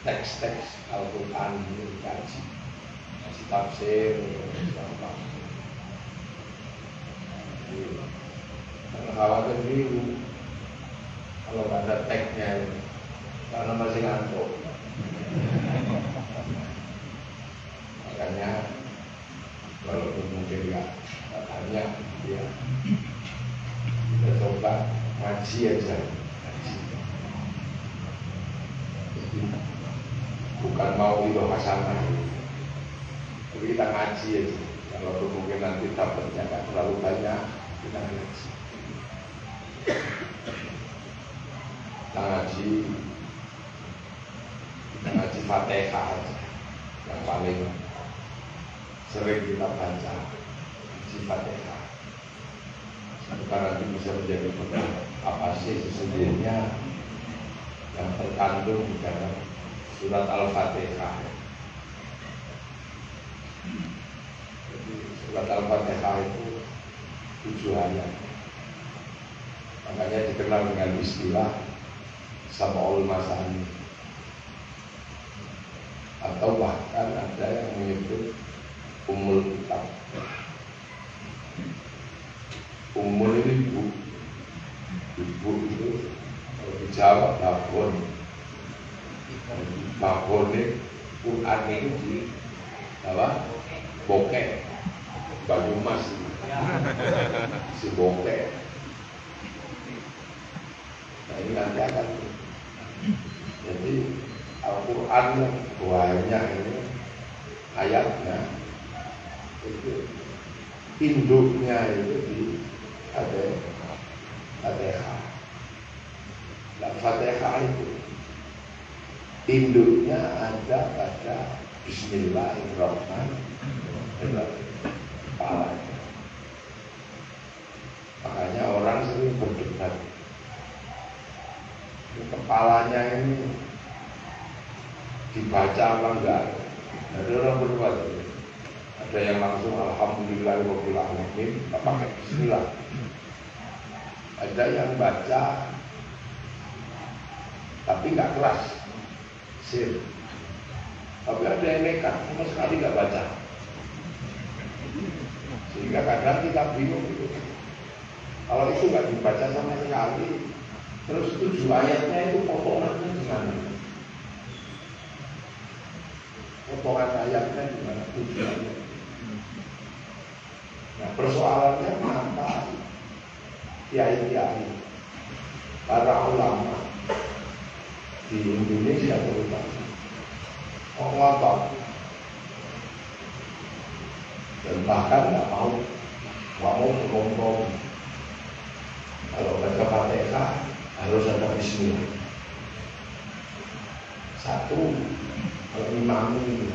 teks-teks Al-Quran ini dikaji, kasih tafsir, karena khawatir biru kalau nggak ada teksnya karena masih ngantuk. Makanya kalau mungkin nggak tanya ya kita coba ngaji aja, ngaji. Bukan mau itu hasanah, tapi kita ngaji aja. Kalau mungkin nanti dapatnya nggak terlalu banyak, kita ngaji. Kita ngaji Fatihah aja, yang paling sering kita baca, ngaji Fatihah. Bukan nanti bisa menjadi benar apa sih sesungguhnya yang terkandung di dalam surat Al-Fatihah. Jadi surat Al-Fatihah itu 7 ayat. Makanya dikenal dengan istilah Sab'ul Masani, atau bahkan ada yang menyebut Ummul Kitab. Ummul ini ibu. Ibu itu kalau di Jawa babon. Babon ini Quran ini di apa? Bokeh. Banyumas si bokeh. Nah ini nanti akan jadi Al-Quran yang banyak ini ayatnya itu induknya itu di Fatihah. Dan Fatihah itu induknya ada pada Bismillahirrahmanirrahim. Makanya orang sering berdebat, kepalanya ini dibaca apa enggak? Ada orang berdebat. Ada yang langsung Alhamdulillahirabbil alamin, pakai bismillah. Ada yang baca tapi nggak keras, sir. Tapi ada yang nekat sama sekali nggak baca. Sehingga kadang kita bingung gitu. Kalau itu nggak dibaca sama sekali, terus 7 ayatnya itu potongannya gimana? Potongan ayatnya gimana? 7 ayat. Nah persoalannya maka kiai-kiai, para ulama di Indonesia terutama ngotot dan bahkan nggak mau berkompromi. Kalau baca Fatihah harus ada Bismillah. Satu, kalau imam ini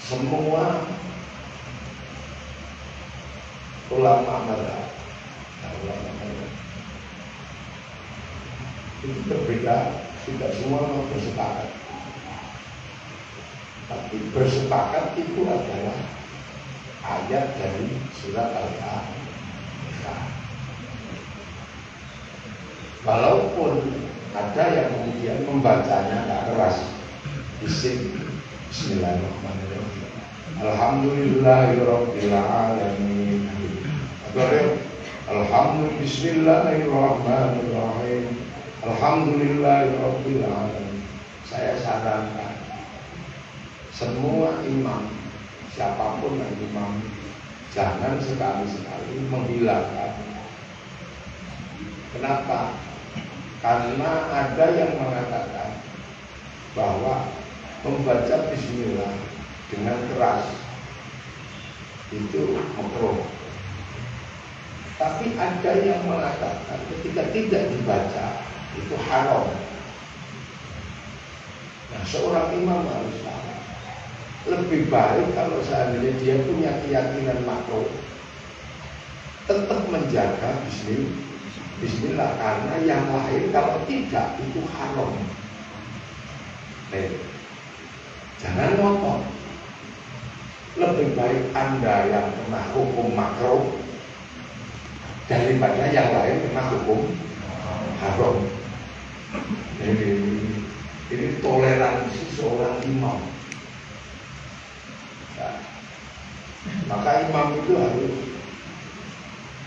semua ulama mazhab, itu berbeda, tidak semua bersepakat. Tapi bersepakat itu adalah ayat dari surat Al-Fatihah. Walaupun ada yang kemudian membacanya nggak keras, Bismillahirrahmanirrahim. Alhamdulillahirabbil alamin. Alhamdulillah, Bismillahirrahmanirrahim. Alhamdulillahirabbil alamin. Saya sarankan semua imam, siapapun yang imam, jangan sekali-sekali menghilangkan. Kenapa? Karena ada yang mengatakan bahwa membaca Bismillah dengan keras itu makruh. Tapi ada yang mengatakan ketika tidak dibaca itu haram. Nah, seorang imam harus tahu. Lebih baik kalau seandainya dia punya keyakinan makruh, tetap menjaga Bismillah, karena yang lain kalau tidak itu haram. Jangan ngotot. Lebih baik Anda yang kena hukum makruh daripada yang lain kena hukum haram. Jadi Ini toleransi seorang imam. Nah, maka imam itu harus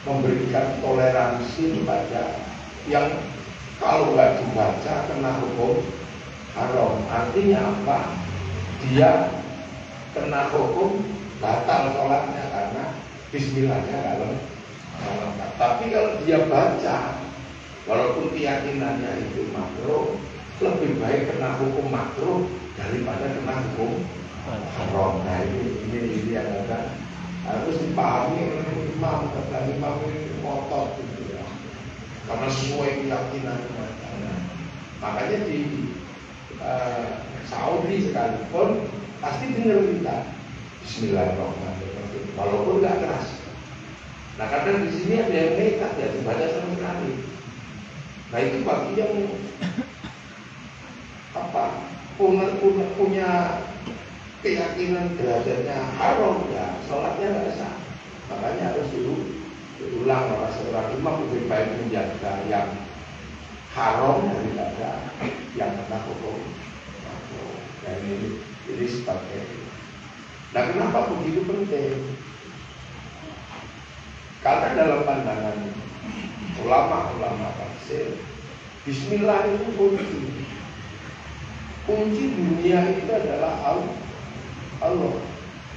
memberikan toleransi kepada yang kalau nggak dibaca kena hukum haram. Artinya apa? Dia kena hukum batal sholatnya karena bismillahnya nggak lengkap. Tapi kalau dia baca, walaupun keyakinannya itu makruh, lebih baik kena hukum makruh daripada kena hukum haram. Nah ini yang harus dipahami oleh imam. Kata imam ini ngotot gitu ya, karena sesuai keyakinannya. Makanya di Saudi sekalipun pasti dengar kita Bismillahirrahmanirrahim, walaupun nggak keras. Nah kadang di sini ada yang nekat ya dibaca sama sekali. Nah itu bagi yang punya keyakinan derajatnya haram ya sholatnya nggak sah. Makanya harus diulang oleh seorang imam, lebih baik menjaga yang haram daripada yang kena hukum. Nah ini sebagai. Nah kenapa begitu penting? Karena dalam pandangan ulama tafsir, Bismillah itu kunci. Kunci dunia itu adalah Allah.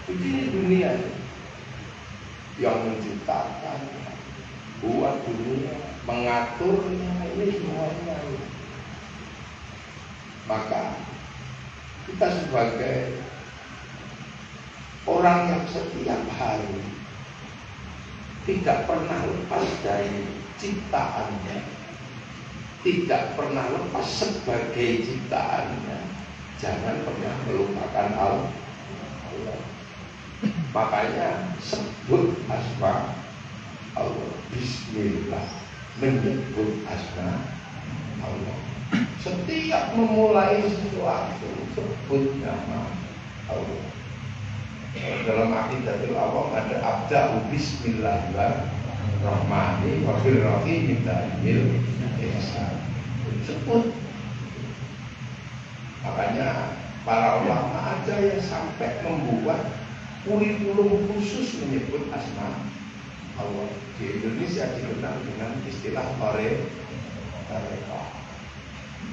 Kunci dunia yang menciptakan, buat dunia, mengaturnya, ini semuanya. Maka kita sebagai orang yang setiap hari tidak pernah lepas dari ciptaannya, tidak pernah lepas sebagai ciptaannya, jangan pernah melupakan Allah. Makanya sebut asma Allah, Bismillah, menyebut asma Allah. Setiap memulai sesuatu sebut nama Allah. Dalam akidatul awam ada abda'u bismillahirrahmanirrahim wa birrahim ta'imil ihsan. Sebut. Makanya para ulama ada yang sampai membuat kurikulum khusus menyebut asma Allah. Di Indonesia dikenal dengan istilah Torekoh.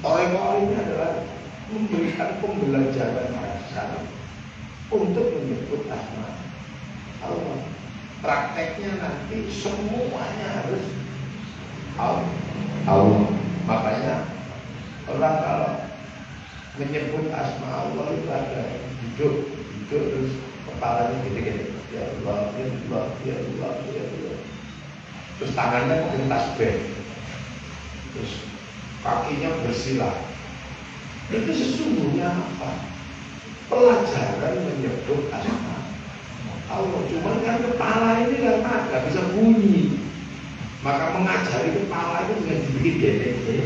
Torekoh ini adalah memberikan pembelajaran dasar untuk menyebut asma Allah. Prakteknya nanti semuanya harus Allah. Makanya orang kalau menyebut asma Allah itu ada duduk terus kepalanya gede-gede, ya Allah, ya Allah, ya Allah, ya Allah. Terus tangannya pakai tasbih, terus kakinya bersila. Itu sesungguhnya apa? Pelajaran menyebut asma Allah. Cuman kan kepala ini kan nggak bisa bunyi, maka mengajari kepala itu dengan dibikin gede-gede.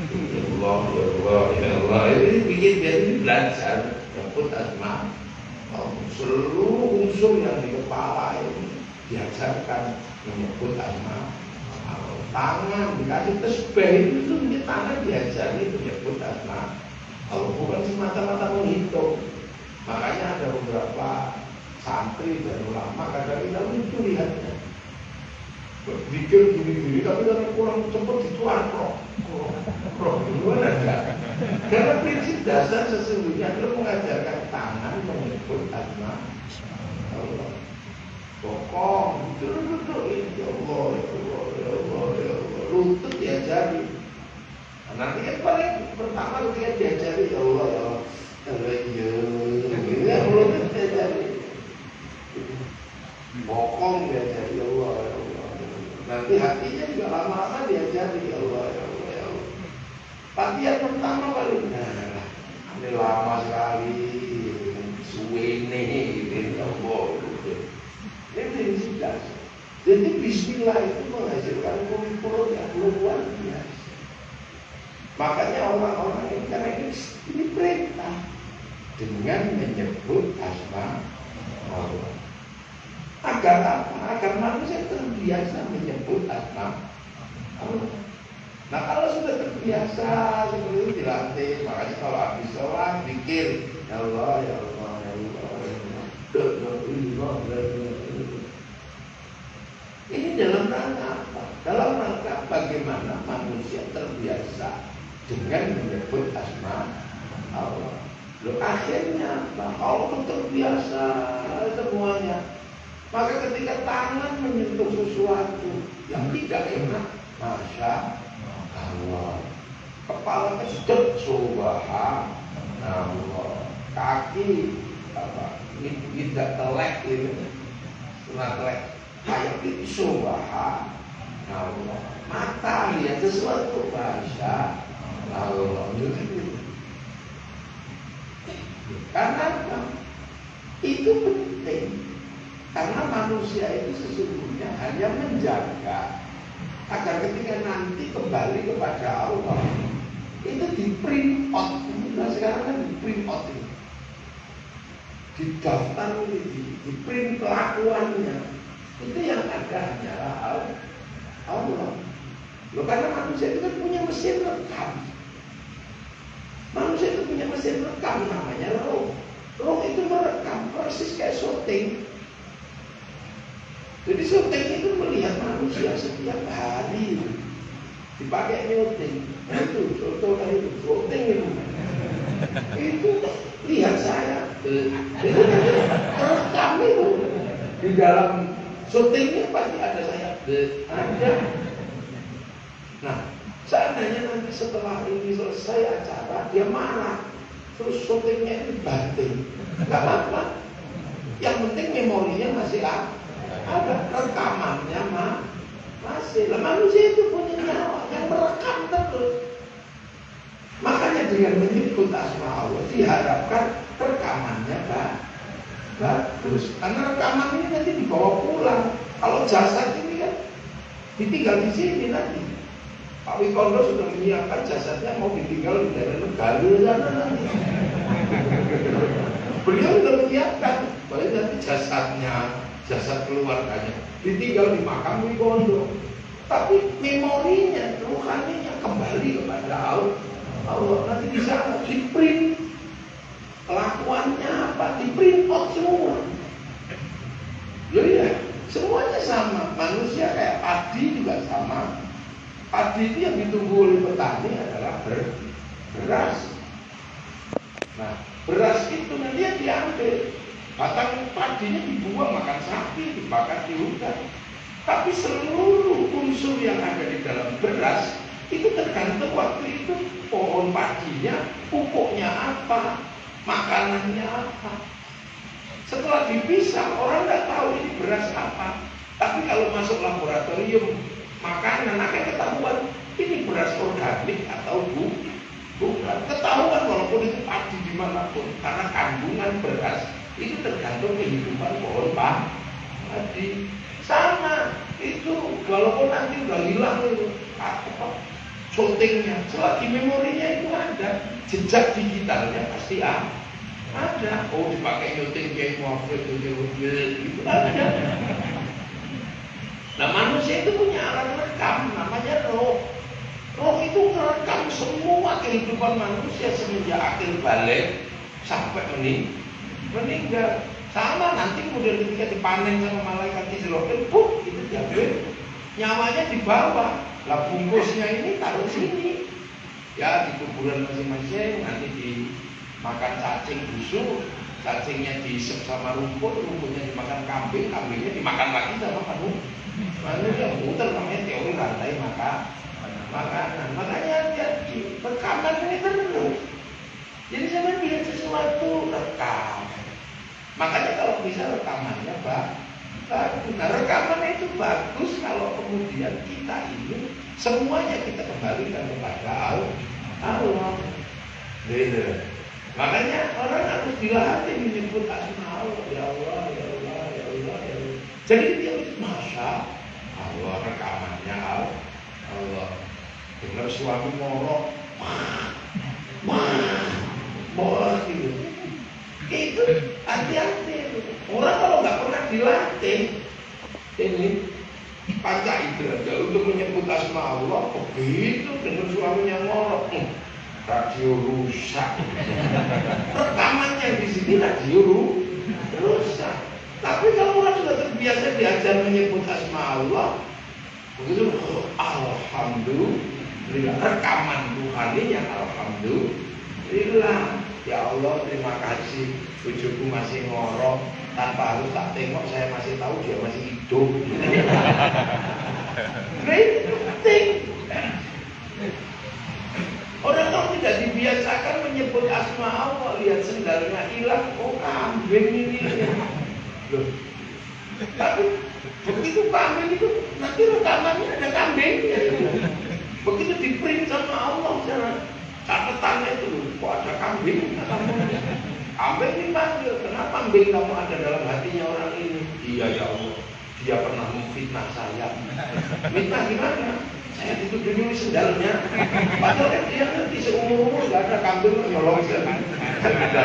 Ya Allah, ya Allah, ya Allah. Ini bikin dia belajar menyebut asma Allah. Seluruh unsur yang di kepala ini diajarkan menyebut asma Allah. Tangan dikasih tasbih itu di tangan diajari menyebut asma Allah, bukan semata-mata menghitung. Makanya ada beberapa santri dan ulama kadang-kadang lucu lihatnya, berpikir gini-gini tapi karena kurang cepat dituan roh gimana enggak? Karena prinsip dasar sesungguhnya adalah mengajarkan tangan menyebut asma Allah. Bokong, duduk ya Allah, ya Allah, ya Allah, ya Allah. Lutut diajari. Nah, nanti kan paling pertama ketika diajari ya Allah, ya Allah, ya lutut diajari. Bokong diajari ya Allah, ya Allah. Nanti hatinya juga lama-lama diajari ya Allah, ya Allah, ya Allah. Latihan pertama paling ini lama sekali, suwene ini ya Allah. Ini prinsip dasar. Jadi Bismillah itu menghasilkan kurikulum yang luar biasa. Makanya orang-orang ini karena ini perintah dengan menyebut asma Allah. Agar apa? Agar manusia terbiasa menyebut asma Allah. Nah kalau sudah terbiasa seperti itu dilatih, makanya kalau habis sholat pikir, ya Allah, ya Allah, ya Allah, ya Allah. Ini dalam rangka apa? Dalam rangka bagaimana manusia terbiasa dengan menyebut asma Allah. Loh akhirnya apa? Allah terbiasa semuanya. Maka ketika tangan menyentuh sesuatu yang tidak enak, Masya Allah, kepala kesedot, subhanallah, kaki tidak telek ini, setengah telek, kayak itu subhanallah, mata lihat sesuatu, Masya Allah. Karena apa? Itu penting. Karena manusia itu sesungguhnya hanya menjaga agar ketika nanti kembali kepada Allah itu di print out. Nah sekarang kan di print out ini, di daftar ini, di print kelakuannya. Itu yang ada hanyalah Allah. Loh karena manusia itu kan punya mesin rekam. Manusia itu punya mesin rekam namanya roh. Roh itu merekam persis kayak syuting. Jadi syuting itu melihat manusia setiap hari dipakai nyuting. Nah itu contoh dari syuting itu lihat saya itu rekam itu di dalam syutingnya pasti ada saya ada. Nah seandainya nanti setelah ini selesai acara dia marah terus syutingnya itu banting, nggak apa-apa. Yang penting memorinya masih ada, rekamannya masih. Lah manusia itu punya nyawa yang merekam terus. Makanya dengan menyebut asma Allah diharapkan rekamannya bagus. Karena rekaman ini nanti dibawa pulang. Kalau jasad ini kan ditinggal di sini nanti. Pak Wikondo sudah menyiapkan jasadnya mau ditinggal di daerah Galuh sana nanti. Beliau sudah menyiapkan, bahwa nanti jasad keluarganya ditinggal di makam Wikondo, tapi memorinya, rohaninya kembali kepada Allah. Nanti di sana di print kelakuannya apa, di print out semua. Loh ya, semuanya sama. Manusia kayak padi juga sama. Padi itu yang ditunggu oleh petani adalah beras. Nah, beras itu nanti yang diambil. Batang padinya dibuang makan sapi, dibakar di hutan. Tapi seluruh unsur yang ada di dalam beras itu tergantung waktu itu pohon padinya, pupuknya apa, makanannya apa. Setelah dipisah, orang nggak tahu ini beras apa. Tapi kalau masuk laboratorium makanan akan ketahuan ini beras organik atau bukan. Ketahuan walaupun itu padi dimanapun, karena kandungan beras itu tergantung kehidupan pohon padi. Sama itu walaupun nanti udah hilang itu syutingnya, selagi memorinya itu ada, jejak digitalnya pasti ada. Oh dipakai syuting kayak Muhammad itu ada. Nah manusia itu punya alat rekam namanya roh. Roh itu merekam semua kehidupan manusia semenjak akhir balik sampai meninggal. Sama nanti kemudian ketika dipanen sama malaikat Israfil, itu diambil, nyawanya dibawa. Lah bungkusnya ini taruh sini. Ya di kuburan masing-masing, nanti dimakan cacing busuk, cacingnya diisep sama rumput, rumputnya dimakan kambing, kambingnya dimakan lagi sama manusia. Muter namanya teori rantai makanan. Makanya hati-hati, rekaman ini terus. Jadi saya lihat sesuatu rekam. Makanya kalau bisa rekamannya bagus. Nah rekaman itu bagus kalau kemudian kita ini semuanya kita kembalikan kepada Allah. Gitu. Makanya orang harus dilatih menyebut asma Allah, ya Allah, ya Allah, ya Allah, ya Allah. Jadi dia Masya Allah, rekamannya Allah. Dengar suami ngorok, gitu. Itu hati-hati. Orang kalau nggak pernah dilatih ini panca indera untuk menyebut asma Allah. Begitu dengan suaminya ngorok, radio rusak. Rekamannya di sini radio rusak. Tapi kalau orang sudah terbiasa diajar menyebut asma Allah, begitu alhamdulillah, rekaman Tuhannya alhamdulillah. Ya Allah, terima kasih, bojoku masih ngorok, tanpa harus tak tengok saya masih tahu dia masih hidup. Itu penting. Orang kalau tidak dibiasakan menyebut asma Allah, lihat sendalnya hilang, oh kambing ini. Loh. Tapi begitu kambing itu nanti rekamannya ada kambingnya. Begitu di print sama Allah cara catatannya itu, kok ada kambing? Kambing dipanggil, kenapa kambing kamu ada dalam hatinya orang ini? Iya ya Allah, dia pernah memfitnah saya. Fitnah gimana? Saya dituduh nyuri sendalnya. Padahal dia nanti seumur-umur gak ada kambing nyolong saya.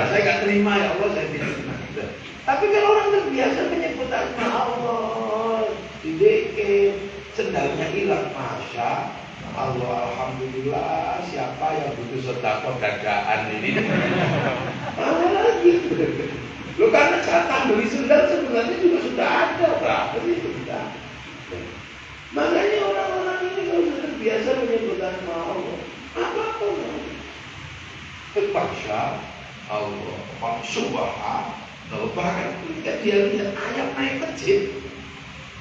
Saya gak terima ya Allah, saya difitnah. Tapi kalau orang terbiasa menyebut asma Allah, dideke, sendalnya hilang, masya Allah, alhamdulillah, siapa yang butuh sedekah dadaan ini? Mana lagi? Lo karena jatah beli sendal sebenarnya juga sudah ada, berapa sih sudah? Makanya orang-orang ini kalau sudah terbiasa menyebut nama Allah, apa-apa masya Allah, subhanallah, bahkan ketika dia lihat ayam naik masjid.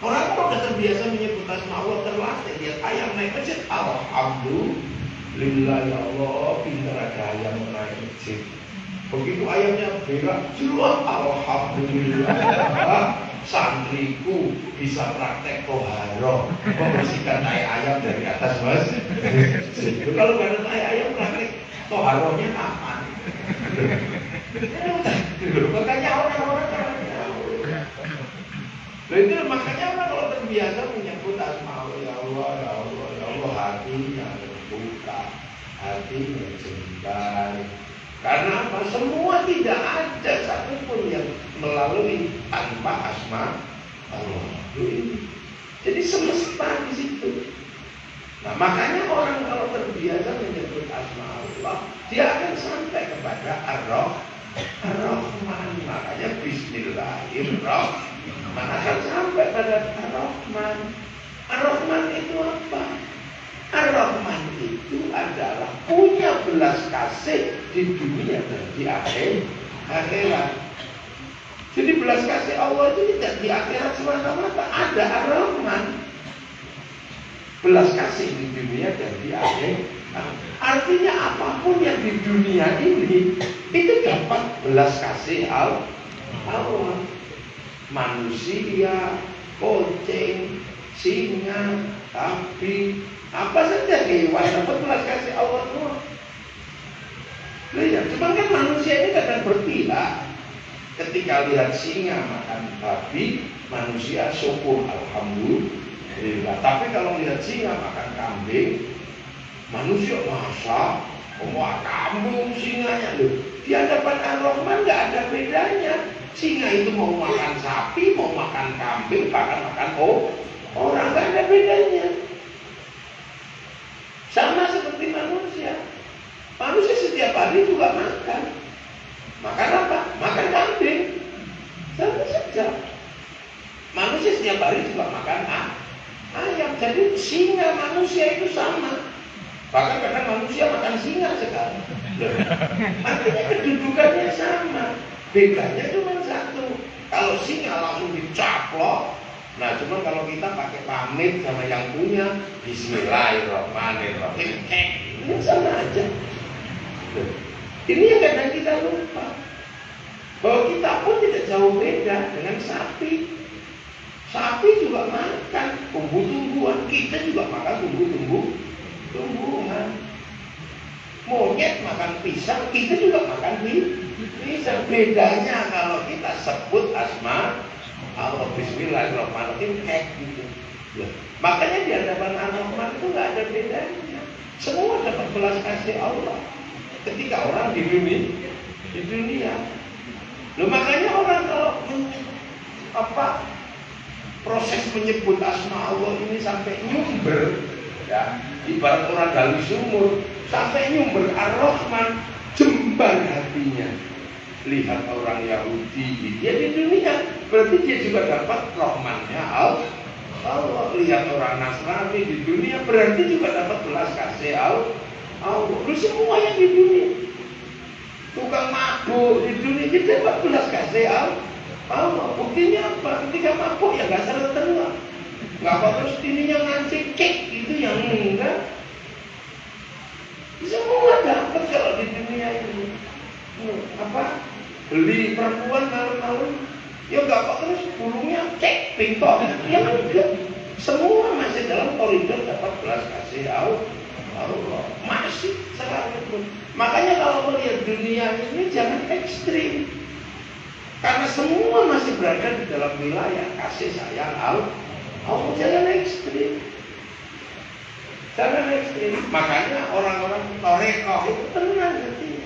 Orang kalau sudah terbiasa menyebut nama Allah, terlatih lihat ayam naik masjid, alhamdulillah ya Allah, pintar ada ayam naik masjid. Begitu ayamnya berak, jelas alhamdulillah, santriku bisa praktek toharo, membersihkan tai ayam dari atas masjid. Kalau nggak ada tai ayam praktek toharonya aman. Makanya orang-orang itu makanya orang kalau terbiasa menyebut asma Allah, ya Allah, ya Allah, ya Allah, hatinya terbuka, hatinya cintai. Karena apa? Semua tidak ada satupun yang melalui tanpa asma Allah. Jadi semesta di situ. Nah makanya orang kalau terbiasa menyebut asma Allah, dia akan sampai kepada Ar-Rahman. Makanya Bismillahirrahmanirrahim. Akan sampai pada Ar-Rahman. Ar-Rahman itu apa? Ar-Rahman itu adalah punya belas kasih di dunia dan di akhirat. Jadi belas kasih Allah itu tidak di akhirat semata-mata, ada Ar-Rahman. Belas kasih di dunia dan di akhirat. Artinya apapun yang di dunia ini itu dapat belas kasih Allah. Manusia, kucing, singa, sapi, apa saja hewan dapat belas kasih Allah semua. Lihat, cuma kan manusia ini kadang berpihak. Ketika lihat singa makan babi, manusia syukur alhamdulillah. Tapi kalau lihat singa makan kambing, manusia masa mau kambing singanya loh. Di hadapan Ar-Rahman nggak ada bedanya. Singa itu mau makan sapi, mau makan kambing, bahkan makan orang, nggak ada bedanya. Sama seperti manusia. Manusia setiap hari juga makan. Makan apa? Makan kambing. Sama saja. Manusia setiap hari juga makan ayam. Jadi singa manusia itu sama. Bahkan kadang manusia makan singa sekarang. Artinya kedudukannya sama. Bedanya cuma satu. Kalau singa langsung dicaplok. Nah cuma kalau kita pakai pamit sama yang punya, Bismillahirrahmanirrahim, ini sama aja. Ini yang kadang kita lupa, bahwa kita pun tidak jauh beda dengan sapi. Sapi juga makan tumbuh-tumbuhan, kita juga makan tumbuh-tumbuhan. Monyet makan pisang, kita juga makan pisang. Bedanya kalau kita sebut asma Allah, Bismillahirrahmanirrahim, gitu. Makanya di hadapan Ar-Rahman itu nggak ada bedanya. Semua dapat belas kasih Allah. Ketika orang di dunia. Loh makanya orang kalau proses menyebut asma Allah ini sampai nyumber, ya, ibarat orang gali sumur sampai nyumber Ar-Rahman, jembar hatinya. Lihat orang Yahudi, dia di dunia, berarti dia juga dapat rahmannya Allah. Lihat orang Nasrani di dunia, berarti juga dapat belas kasih Allah. Lu semua yang di dunia, tukang mabuk di dunia, dia dapat belas kasih Allah. Buktinya apa? Ketika mabuk ya gak serta-merta, nggak apa terus ininya ngancing kek itu yang enggak. Semua dapat kalau di dunia ini. Apa? Beli perempuan malam-malam, ya nggak apa terus bulunya cek pintok, ya enggak. Semua masih dalam koridor dapat belas kasih Allah. Masih sekalipun. Makanya kalau melihat dunia ini jangan ekstrim, karena semua masih berada di dalam wilayah kasih sayang Allah. Jangan ekstrim. Jangan ekstrim. Makanya orang-orang Torekoh itu tenang hatinya.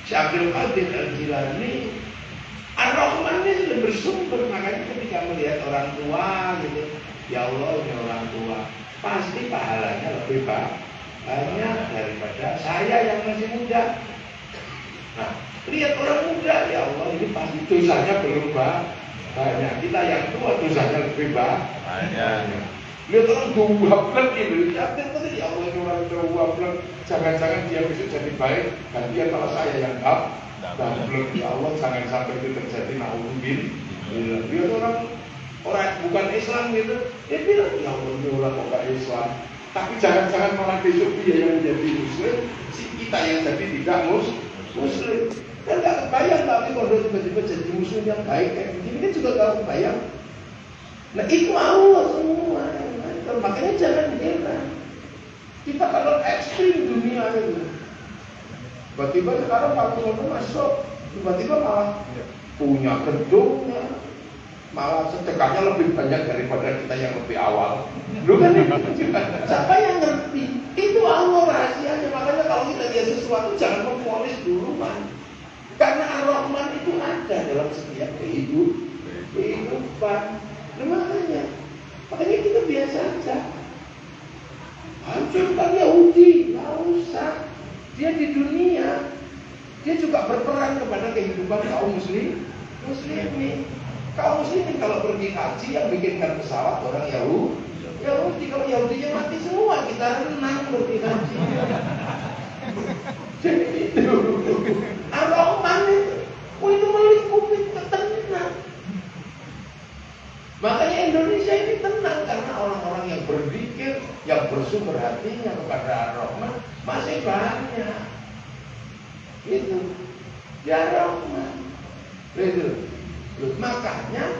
Si Abdul Qadir Al-Jilani, Ar-Rahman ini sudah bersumber. Makanya ketika melihat orang tua gitu, ya Allah ini orang tua, pasti pahalanya lebih banyak daripada saya yang masih muda. Nah, lihat orang muda, ya Allah ini pasti dosanya belum banyak. Kita yang tua dosanya lebih banyak. Lihat orang dua ini, ya Allah ini orang dua, jangan-jangan dia besok jadi baik dan dia kalau saya yang belum, ya Allah jangan sampai itu terjadi. Na'udzubillah. Lihat orang bukan Islam gitu, dia bilang ya Allah ini orang bukan Islam, tapi jangan-jangan malah besok dia yang menjadi Muslim, si kita yang jadi tidak Muslim. Kan gak kebayang tapi kalau tiba-tiba jadi Muslim yang baik kayak begini kan juga gak kebayang. Nah itu Allah semua. Makanya jangan heran kita kalau ekstrim dunia itu, tiba-tiba sekarang kalau masuk, tiba-tiba malah punya gedungnya, malah sedekahnya lebih banyak daripada kita yang lebih awal. Lu kan siapa yang ngerti? Itu Allah rahasianya. Makanya kalau kita lihat sesuatu jangan memfonis dulu, man. Karena Ar-Rahman itu ada dalam setiap kehidupan. Makanya kita biasa aja. Hancurkan Yahudi, nggak usah. Dia di dunia, dia juga berperan kepada kehidupan kaum muslimin. Kaum muslimin kalau pergi haji yang bikinkan pesawat orang Yahudi. Kalau Yahudinya mati semua, kita renang pergi haji. Jadi itu Ar-Rahman itu melingkupi tenang. Makanya Indonesia ini tenang karena orang-orang yang berzikir, yang bersumber hatinya kepada Ar-Rahman masih banyak. Itu ya Rahman. Itu. Makanya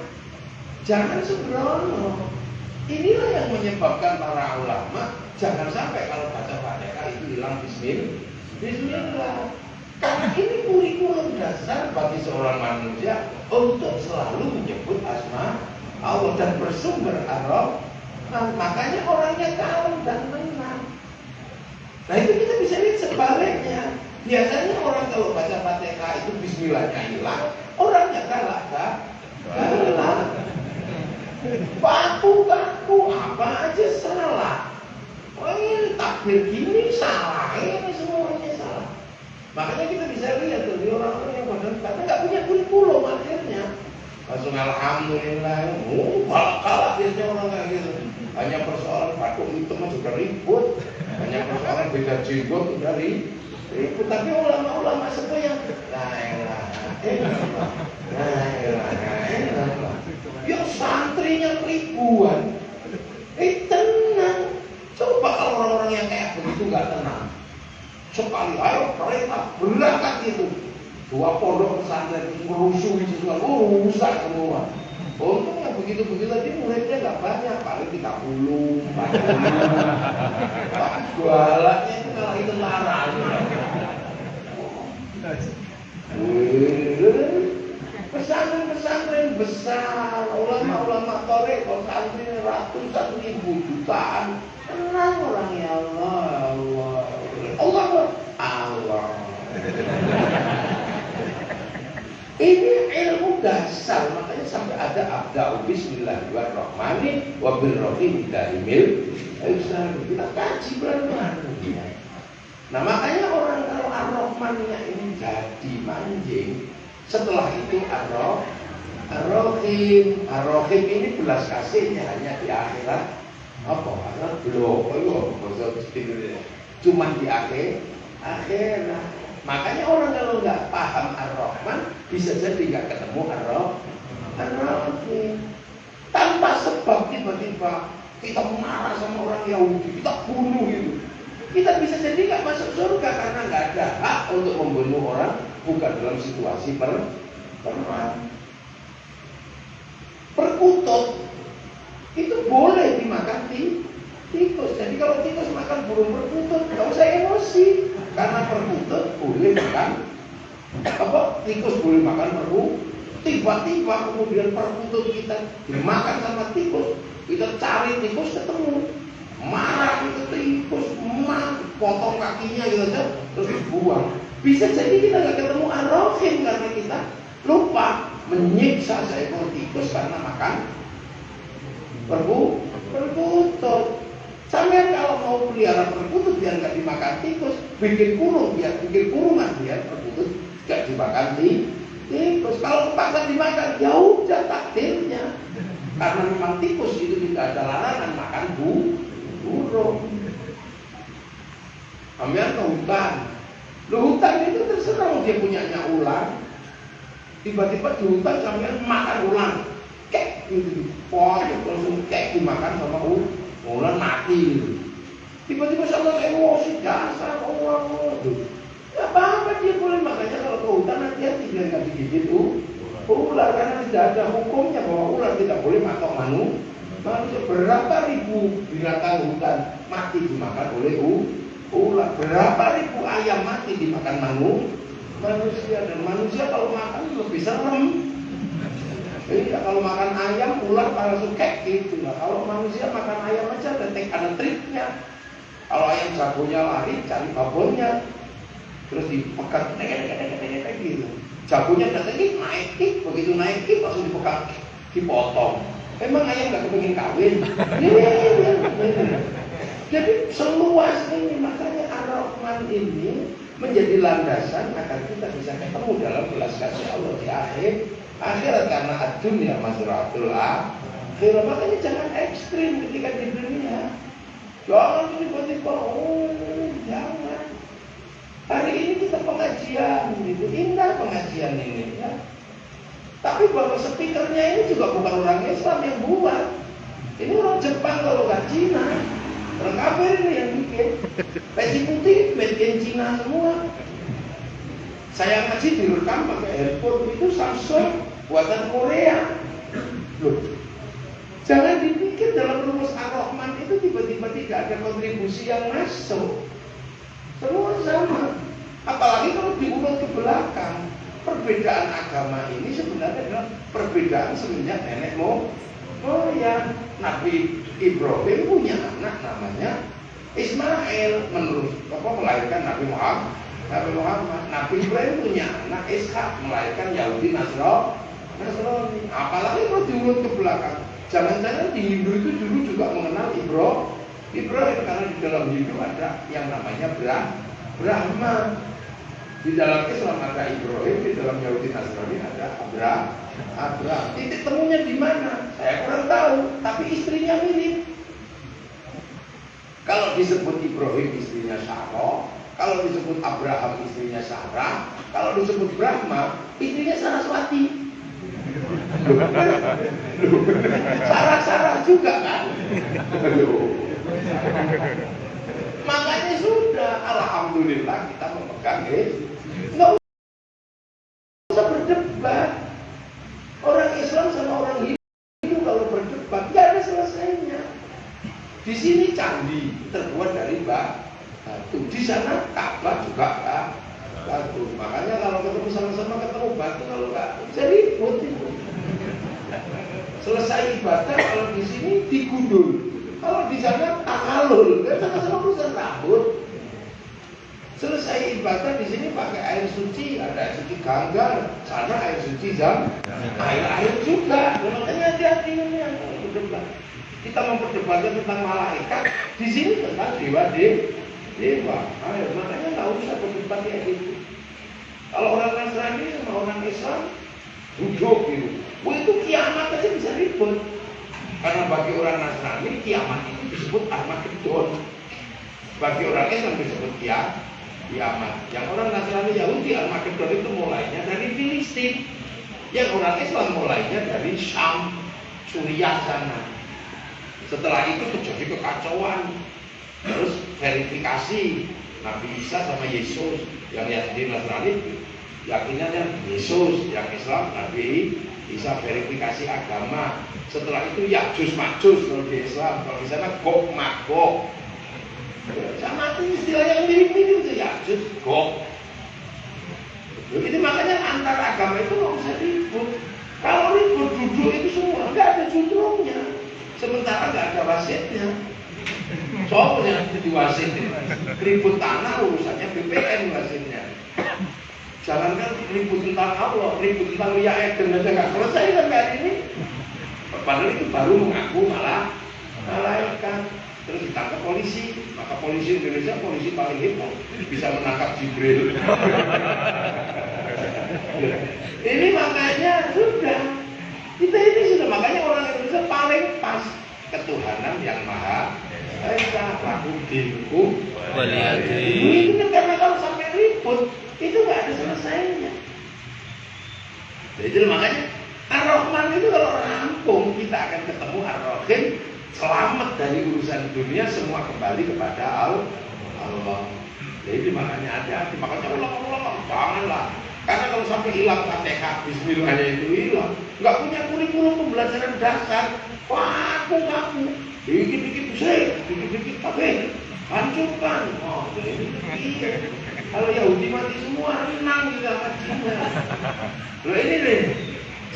jangan sembrono. Inilah yang menyebabkan para ulama jangan sampai kalau baca Fatihah itu hilang bismillah. Karena ini kurikulum dasar bagi seorang manusia untuk selalu menyebut asma Allah dan bersumber Ar-Rahman. Makanya orangnya kalem dan tenang. Nah itu kita bisa lihat sebaliknya. Biasanya orang kalau baca Fatihah itu bismillahnya hilang, orangnya galak. Kaku, apa aja salah. Ini takbir gini salah, ini semuanya salah. Makanya kita bisa lihat tuh di orang-orang yang pada kata nggak punya kurikulum akhirnya. Langsung alhamdulillah, kalah biasanya orang kayak gitu. Hanya persoalan batuk itu mah sudah ribut, hanya persoalan beda jenggot sudah ribut. Tapi ulama-ulama semua yang la ilaha, yang santrinya ribuan, tenang. Coba kalau orang-orang yang kayak begitu nggak tenang, sekali ayo perintah berangkat itu. Dua pondok pesantren itu merusuh itu semua, rusak semua. Untung yang begitu-begitu tadi muridnya nggak banyak, paling 30, 40. Galaknya itu malah itu marah. Pesantren besar, ulama-ulama Torekoh santri ratusan ribu jutaan. Tenang orang ya Allah. Ini ilmu dasar, makanya sampai ada abda'u bismillahirrahmanirrahim wabirrohim daimil. Kita kaji pelan-pelan. Nah makanya orang kalau ar-Rahmannya ini jadi manjing, setelah itu ar-Rahim. Ar-Rahim ini belas kasihnya hanya di akhirat. Apa? Akhirat belum. Cuman di akhirat. Makanya orang kalau nggak paham ar-Rahman bisa jadi nggak ketemu ar-Rahim. Tanpa sebab tiba-tiba kita marah sama orang Yahudi, kita bunuh gitu. Kita bisa jadi nggak masuk surga karena nggak ada hak untuk membunuh orang, bukan dalam situasi perang. Perkutut itu boleh dimakan tikus. Jadi kalau tikus makan burung perkutut, nggak usah emosi. Karena perkutut boleh makan tikus boleh makan perkutut. Tiba-tiba kemudian perkutut kita dimakan sama tikus, kita cari tikus ketemu, marah itu tikus, potong kakinya gitu aja, terus dibuang. Bisa jadi kita nggak ketemu ar-Rahim karena kita lupa menyiksa seekor tikus karena makan perkutut. Sampai kalau mau pelihara perkutut biar nggak dimakan tikus, bikin kurungan biar perkutut nggak dimakan tikus. Kalau kepaksa dimakan, ya udah takdirnya. Karena memang tikus itu tidak ada larangan makan burung. Ambil ke hutan. Hutan itu terserah dia punyanya ular. Tiba-tiba di hutan sambil makan ular. Kek gitu, langsung kek dimakan sama ular mati gitu. Tiba-tiba sama emosi dasar orang itu. Ya apa-apa dia boleh, makanya kalau ke hutan hati-hati biar nggak digigit ular, karena tidak ada hukumnya bahwa ular tidak boleh matok manusia. Berapa ribu binatang hutan mati dimakan oleh ular, berapa ribu ayam mati dimakan manusia, dan manusia kalau makan lebih serem. Jadi kalau makan ayam, ular langsung kayak gitu. Nah, kalau manusia makan ayam aja ada triknya. Kalau ayam jagonya lari, cari babonnya, terus dipegang gitu. Jagonya datang naik, begitu naik langsung dipegang, dipotong. Emang ayam nggak kepengin kawin? Jadi seluas ini, makanya ar-Rahman ini menjadi landasan agar kita bisa ketemu dalam belas kasih Allah di akhirat, karena ad-dunya mazra'atul akhirah. Makanya jangan ekstrim ketika di dunia. Jangan tiba-tiba jangan. Hari ini kita pengajian gitu, indah pengajian ini ya. Tapi bahwa speakernya ini juga bukan orang Islam yang buat. Ini orang Jepang kalau nggak Cina. Orang kafir ini yang bikin. Peci putih made in Cina semua. Saya ngaji direkam pakai handphone itu Samsung buatan Korea. Loh, jangan dipikir dalam rumus ar-Rahman itu tiba-tiba tidak ada kontribusi yang masuk. Semua sama. Apalagi kalau diurut ke belakang, perbedaan agama ini sebenarnya adalah perbedaan semenjak nenek moyang. Nabi Ibrahim punya anak namanya Ismail, melahirkan Nabi Muhammad. Nabi Ibrahim punya anak Ishak, melahirkan Yahudi Nasrani. Apalagi kalau diurut ke belakang, jangan-jangan di Hindu itu dulu juga mengenal Ibrahim, karena di dalam Hindu ada yang namanya Brahma. Di dalam Islam ada Ibrahim, di dalam Yahudi Nasrani ada Abraham. Titik temunya di mana? Saya kurang tahu, tapi istrinya mirip. Kalau disebut Ibrahim istrinya Sarah, kalau disebut Abraham istrinya Sarah, kalau disebut Brahma istrinya Saraswati. Sarah juga kan? Makanya sudah, alhamdulillah kita memegang nggak usah berdebat. Orang Islam sama orang Hindu kalau berdebat nggak ada selesainya. Di sini candi terbuat dari batu, di sana Ka'bah juga batu. Makanya kalau ketemu sama-sama ketemu batu, kalau nggak bisa ribut itu. Selesai ibadah kalau di sini digundul, kalau di sana takalul, kan sama-sama urusan rambut. Selesai ibadah di sini pakai air suci, ada air suci Ganggar, sana air suci air juga. Makanya hati-hati ini yang berdebat. Kita memperdebatkan tentang malaikat, di sini tentang dewa. Ayo, makanya nggak usah berdebat kayak gitu. Kalau orang Nasrani sama orang Islam duduk gitu, itu kiamat aja bisa ribut. Karena bagi orang Nasrani kiamat itu disebut Armageddon. Bagi orang Islam disebut kiamat. Yang orang Nasrani Yahudi Armageddon itu mulainya dari Filistin. Yang orang Islam mulainya dari Syam, Suriah sana. Setelah itu terjadi kekacauan. Terus verifikasi Nabi Isa sama Yesus. Yang Yahudi Nasrani yakinannya Yesus, yang Islam Nabi Isa, verifikasi agama. Setelah itu Ya'juj Ma'juj kalau di Islam, kalau di sana Gog Magog. Sama itu istilah yang mirip-mirip itu Ya'juj Gog. Jadi makanya antar agama itu nggak usah ribut. Kalau ribut duduk itu semua nggak ada juntrungnya. Sementara nggak ada wasitnya. Soalnya jadi wasit ribut tanah urusannya BPN wasitnya. Jangankan ribut tentang Allah, ribut tentang Lia Eden aja nggak selesai kan hari ini. Padahal itu baru mengaku malah malaikat. Terus ditangkap polisi, maka polisi Indonesia polisi paling hebat, bisa menangkap Jibril. Ini makanya sudah, kita ini sudah, makanya orang Indonesia paling pas ketuhanan yang maha esa, laku dinku waliyadin. Itu karena kalau sampai ribut itu nggak ada selesainya. Jadi makanya Ar-Rahman itu kalau rampung kita akan ketemu Ar-Rahim, selamat dari urusan dunia, semua kembali kepada Allah. Jadi makanya hati-hati, makanya ulang-ulang, janganlah. Karena kalau sampai hilang Fatihah, Bismillahnya itu hilang, nggak punya kurikulum pembelajaran dasar, kaku, dikit-dikit pusing, dikit-dikit tapi hancurkan. Oh, ini iya. Kalau Yahudi mati semua, renang juga matinya. Loh ini nih,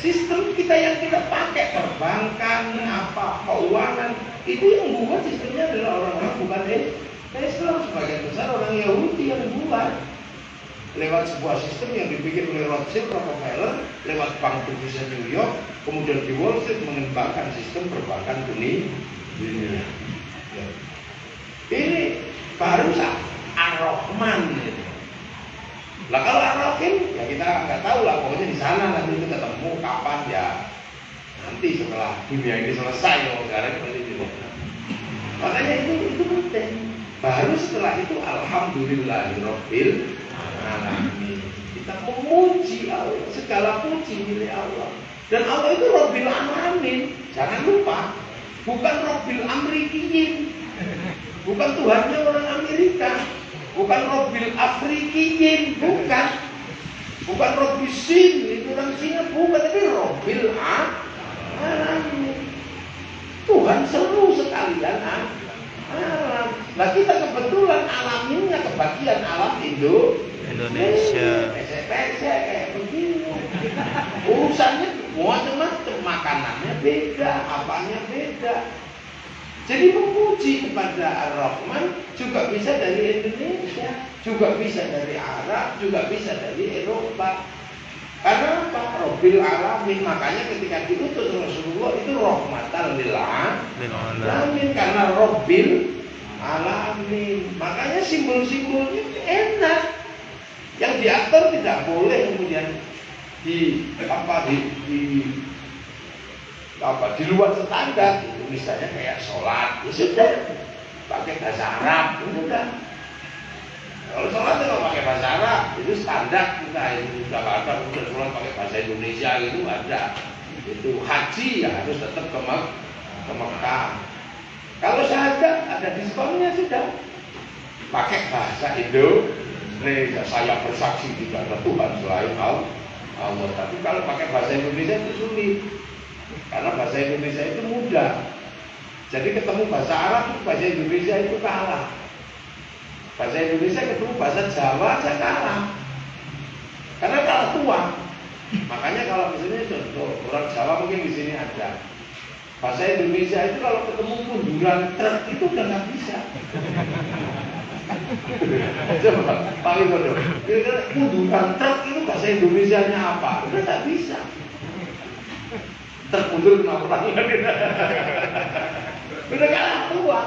sistem kita yang kita pakai, perbankan, keuangan, itu yang buat sistemnya adalah orang-orang bukan Islam. Sebagian besar orang Yahudi yang buat. Lewat sebuah sistem yang dibikin oleh Rothschild, Rockefeller, lewat Bank Devisa New York, kemudian di Wall Street mengembangkan sistem perbankan dunia. Ini baru Ar-Rahman. Lah kalau Ar-Rahim ya kita nggak tahu lah, pokoknya di sana nanti itu ketemu kapan ya, nanti setelah dunia ini selesai loh, sekarang seperti itu. Makanya itu penting. Baru setelah itu alhamdulillahirabbil alamin. Kita memuji Allah, segala puji milik Allah. Dan Allah itu Rabbil Alamin. Jangan lupa, bukan Rabbil Amrikiyin. Bukan Tuhannya orang Amerika. Bukan Rabbil Afrikiyin, bukan. Bukan Rabbil Sin, itu orang Cina, bukan, tapi Rabbil Alamin. Tuhan seluruh sekalian alam. Nah kita kebetulan alaminnya kebagian alam Indonesia. Pesek-pesek kayak begini. Urusannya macam-macam, makanannya beda, apanya beda. Jadi memuji kepada Ar-Rahman juga bisa dari Indonesia, juga bisa dari Arab, juga bisa dari Eropa. Karena apa? Rabbil Alamin. Makanya ketika diutus Rasulullah itu rahmatan lil alamin, karena Rabbil Alamin. Makanya simbol-simbolnya enak. Yang diatur tidak boleh kemudian di luar standar. Itu misalnya kayak sholat, ya sudah pakai bahasa Arab, udah. Kalau sholat kalau pakai bahasa Arab itu standar kita, itu sudah ada. Udah sholat pakai bahasa Indonesia itu ada. Itu haji ya harus tetap ke Mekah. Kalau syahadat ada diskonnya sudah. Pakai bahasa Indonesia, saya bersaksi tidak ada Tuhan selain Allah. Tapi kalau pakai bahasa Indonesia itu sulit. Karena bahasa Indonesia itu mudah. Jadi ketemu bahasa Arab, bahasa Indonesia itu kalah. Bahasa Indonesia ketemu bahasa Jawa aja kalah. Karena kalah tua. Makanya kalau misalnya contoh orang Jawa mungkin di sini ada. Bahasa Indonesia itu kalau ketemu kunduran truk itu udah nggak bisa. Coba, Pak Widodo, kira-kira munduran truk itu bahasa Indonesianya apa? Kita nggak bisa. Termundur kenapa? Udah kalah tua.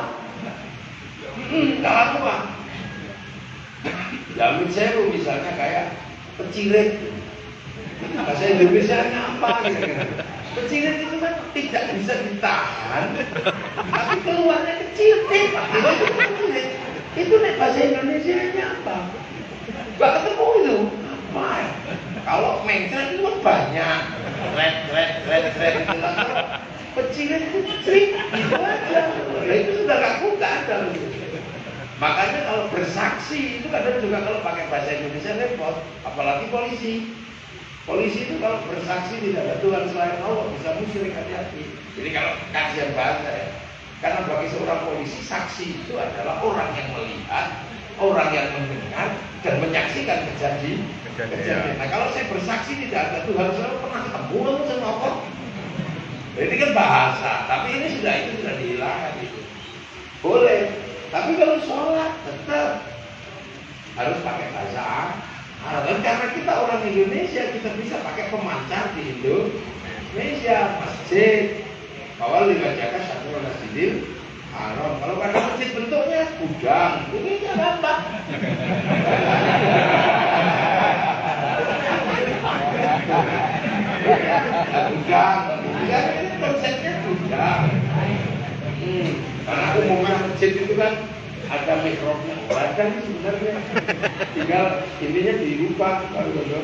Kalah tua. Jamin sewu misalnya kayak pecirit. Bahasa Indonesianya apa? Pecirit itu kan tidak bisa ditahan, tapi keluarnya kecil. Itu pecirit. Itu nih bahasa Indonesianya apa? Gak ketemu itu. Apa ya? Kalau mencret itu kan banyak. Kret gitu kan. Pecirit itu trik gitu aja. Ya itu sudah gak ada. Makanya kalau bersaksi itu kadang juga kalau pakai bahasa Indonesia repot, apalagi polisi. Polisi itu kalau bersaksi tidak ada Tuhan selain Allah bisa musyrik, hati-hati. Jadi kalau kajian bahasa ya, karena bagi seorang polisi saksi itu adalah orang yang melihat, orang yang mendengar dan menyaksikan kejadian. Nah kalau saya bersaksi tidak ada Tuhan, saya pernah ketemu lalu sama Allah. Ini kan bahasa, tapi ini sudah dihilangkan itu. Boleh, tapi kalau sholat tetap harus pakai bahasa Arab. Karena kita orang Indonesia, kita bisa pakai pemancar di Indonesia, masjid. Awal lima jaka satu masjidil haram. Kalau pada masjid bentuknya gudang, ini nggak apa. Gudang, ini konsepnya gudang. Karena umumnya masjid itu kan ada mikrofnya, badan sebenarnya tinggal intinya dirubah baru betul.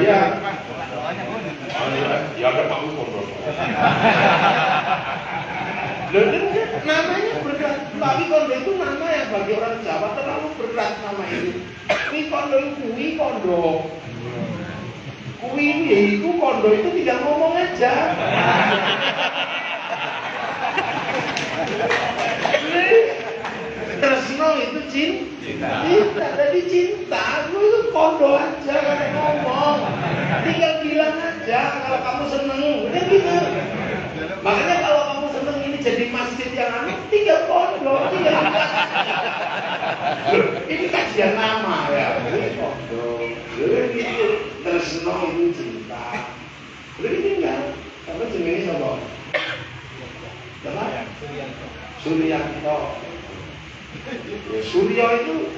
Iya. Ya ada Pak Widodo. Namanya berat. Pak Widodo itu nama yang bagi orang Jawa terlalu berat nama itu. Widodo itu kondo. Itu kondo itu tinggal ngomong aja. Tresno itu cinta. Jadi cinta, lu itu kondo aja kalau ngomong. Tinggal bilang aja kalau kamu seneng, udah gitu. Makanya kalau kamu seneng ini jadi masjid yang aneh, tinggal kondo, tinggal bilang. Ini kajian nama ya, ini kondo. Gitu. Tresno itu cinta. Udah tinggal. Apa jenis apa? Apa? Suryanto. Surya itu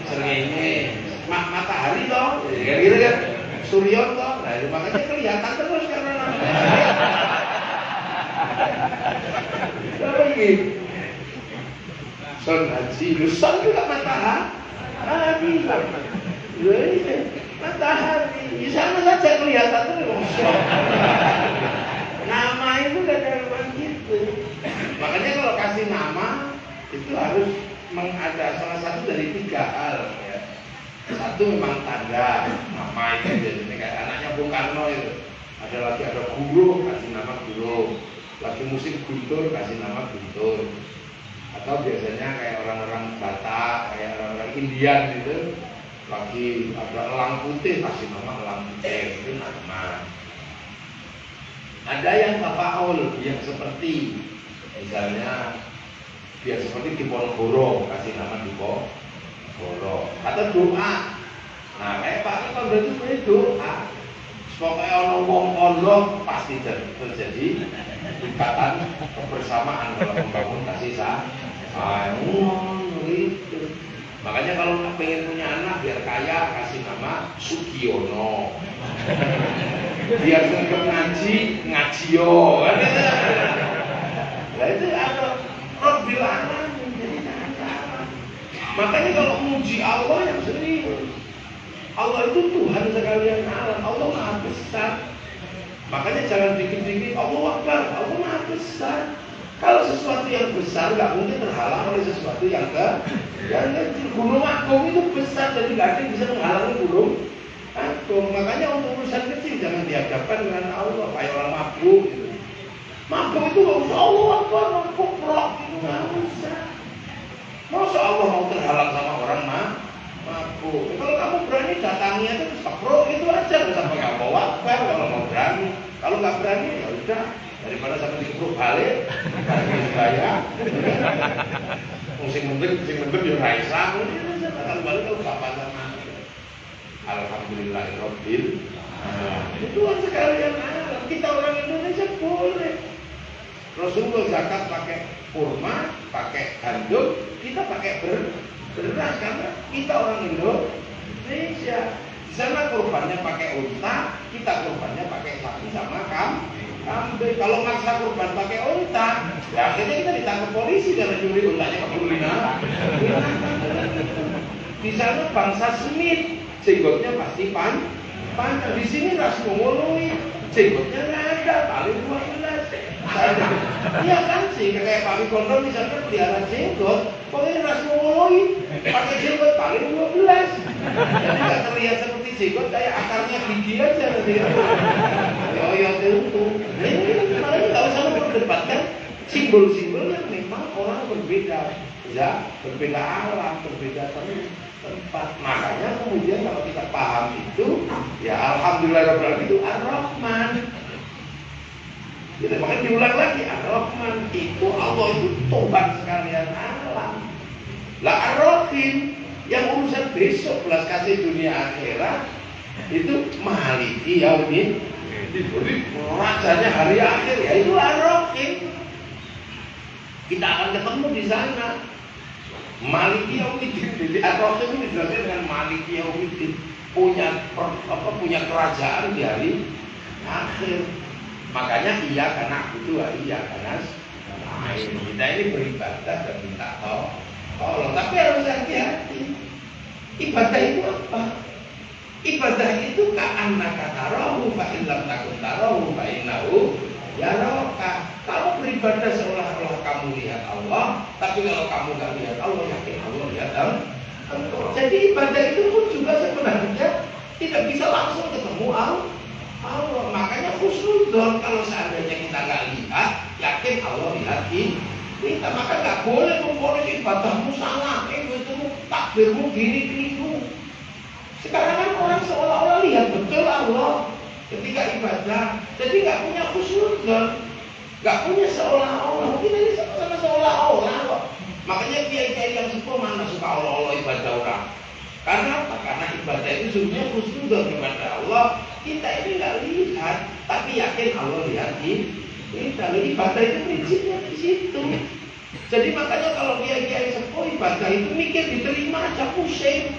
srengenge, matahari toh, gitu kan. Surya toh, nah makanya kelihatan terus karena namanya. Apa ini? Sun Haji, sun juga matahari. Matahari, di sana saja kelihatan terus. Nama itu kadang-kadang gitu. Makanya kalau kasih nama itu harus ada salah satu dari 3 hal ya. Satu memang tanda nama itu biasanya kayak anaknya Bung Karno itu. Ada guru, kasih nama guru. Lagi musim Guntur, kasih nama Guntur. Atau biasanya kayak orang-orang Batak, kayak orang-orang Indian gitu. Lagi ada elang putih, kasih nama elang putih, itu nama. Ada yang tafaul, yang seperti misalnya biar seperti Diponegoro, kasih nama Diponegoro. Atau doa. Nah, kayak Pak kan berarti sebenarnya doa. Pokoknya orang wong kono pasti terjadi ikatan kebersamaan dalam membangun kasih sayang. Gitu. Makanya kalau pengen punya anak biar kaya kasih nama Sugiono. Biar sering ngajio. Nah itu ada Rabbil Alamin jadi cara. Makanya kalau muji Allah yang serius. Allah itu Tuhan sekalian alam. Allah Maha Besar. Makanya jangan dikit-dikit Allah Akbar. Allah Maha Besar. Kalau sesuatu yang besar nggak mungkin terhalang oleh sesuatu yang kecil. Gunung Agung itu besar, jadi nggak ada yang bisa menghalangi Gunung Agung. Makanya untuk urusan kecil jangan dihadapkan dengan Allah kayak orang mabuk gitu. Mabuk itu nggak usah Allah Akbar, mabuk roh itu nggak usah. Masa Allah mau terhalang sama orang mabuk? Kalau kamu berani datangi aja terus keprok itu aja, nggak usah pakai Allah Akbar kalau mau berani. Kalau nggak berani ya udah, daripada sampai dikeprok balik, balik saya. Sing penting yo ra Islam. Bakal balik kalau bapak sama. Alhamdulillahirabbil alamin. Itu kan sekalian alam. Kita orang Indonesia boleh. Rasulullah zakat pakai kurma, pakai gandum, kita pakai beras karena kita orang Indonesia. Di sana kurbannya pakai unta, kita kurbannya pakai sapi sama kambing. Kalau maksa kurban pakai unta, ya akhirnya kita ditangkap polisi karena nyuri untanya ke Filipina. Di sana bangsa Smith, jenggotnya pasti panjang. Di sini ras mengoloi, jenggotnya nggak ada, paling 12. Iya kan sih, kayak Pak Wikonto misalnya pelihara jenggot, pokoknya ras mengoloi, pakai jenggot paling 12. Jadi nggak terlihat seperti jenggot, kayak akarnya gigi aja nanti. Yo tentu. Ini malah nggak usah memperdebatkan simbol-simbol yang memang orang berbeda, ya berbeda alam, berbeda tempat. Makanya kemudian kalau kita paham itu, ya alhamdulillah itu Ar-Rahman. Jadi makanya diulang lagi, Ar-Rahman itu Allah itu Tuhan sekalian alam. Lah Ar-Rahim yang urusan besok belas kasih dunia akhirat itu Maliki Yaumiddin. Jadi rajanya hari akhir ya itu Ar-Rahim. Kita akan ketemu di sana. Maliki Yaumiddin. Jadi Ar-Rahim ini dijelaskan dengan Maliki Yaumiddin, punya kerajaan di hari akhir. Makanya iya karena itu iya karena kita ini beribadah dan minta tolong. Tapi harus hati-hati. Ibadah itu apa? Ibadah itu ka'annaka tarahu fa in lam takun tarahu fa innahu yaraka. Kalau beribadah seolah-olah kamu lihat Allah, tapi kalau kamu nggak lihat Allah, yakin Allah lihat engkau. Jadi ibadah itu pun juga sebenarnya tidak bisa langsung ketemu Allah. Makanya khusnudzon, kalau seandainya kita nggak lihat, yakin Allah lihat kita. Maka nggak boleh memfonis ibadahmu salah, itu takbirmu gini. Sekarang kan orang seolah-olah lihat betul Allah ketika ibadah, jadi nggak punya khusnudzon, nggak punya seolah-olah. Kita ini sama-sama seolah-olah kok. Makanya kiai-kiai yang sepuh mana suka olah-olah ibadah orang. Karena apa? Karena ibadah itu sebenarnya khusnudzon kepada Allah. Kita ini nggak lihat, tapi yakin Allah lihat kita. Ibadah itu prinsipnya di situ. Jadi makanya kalau kiai-kiai sepuh ibadah itu mikir diterima aja pusing,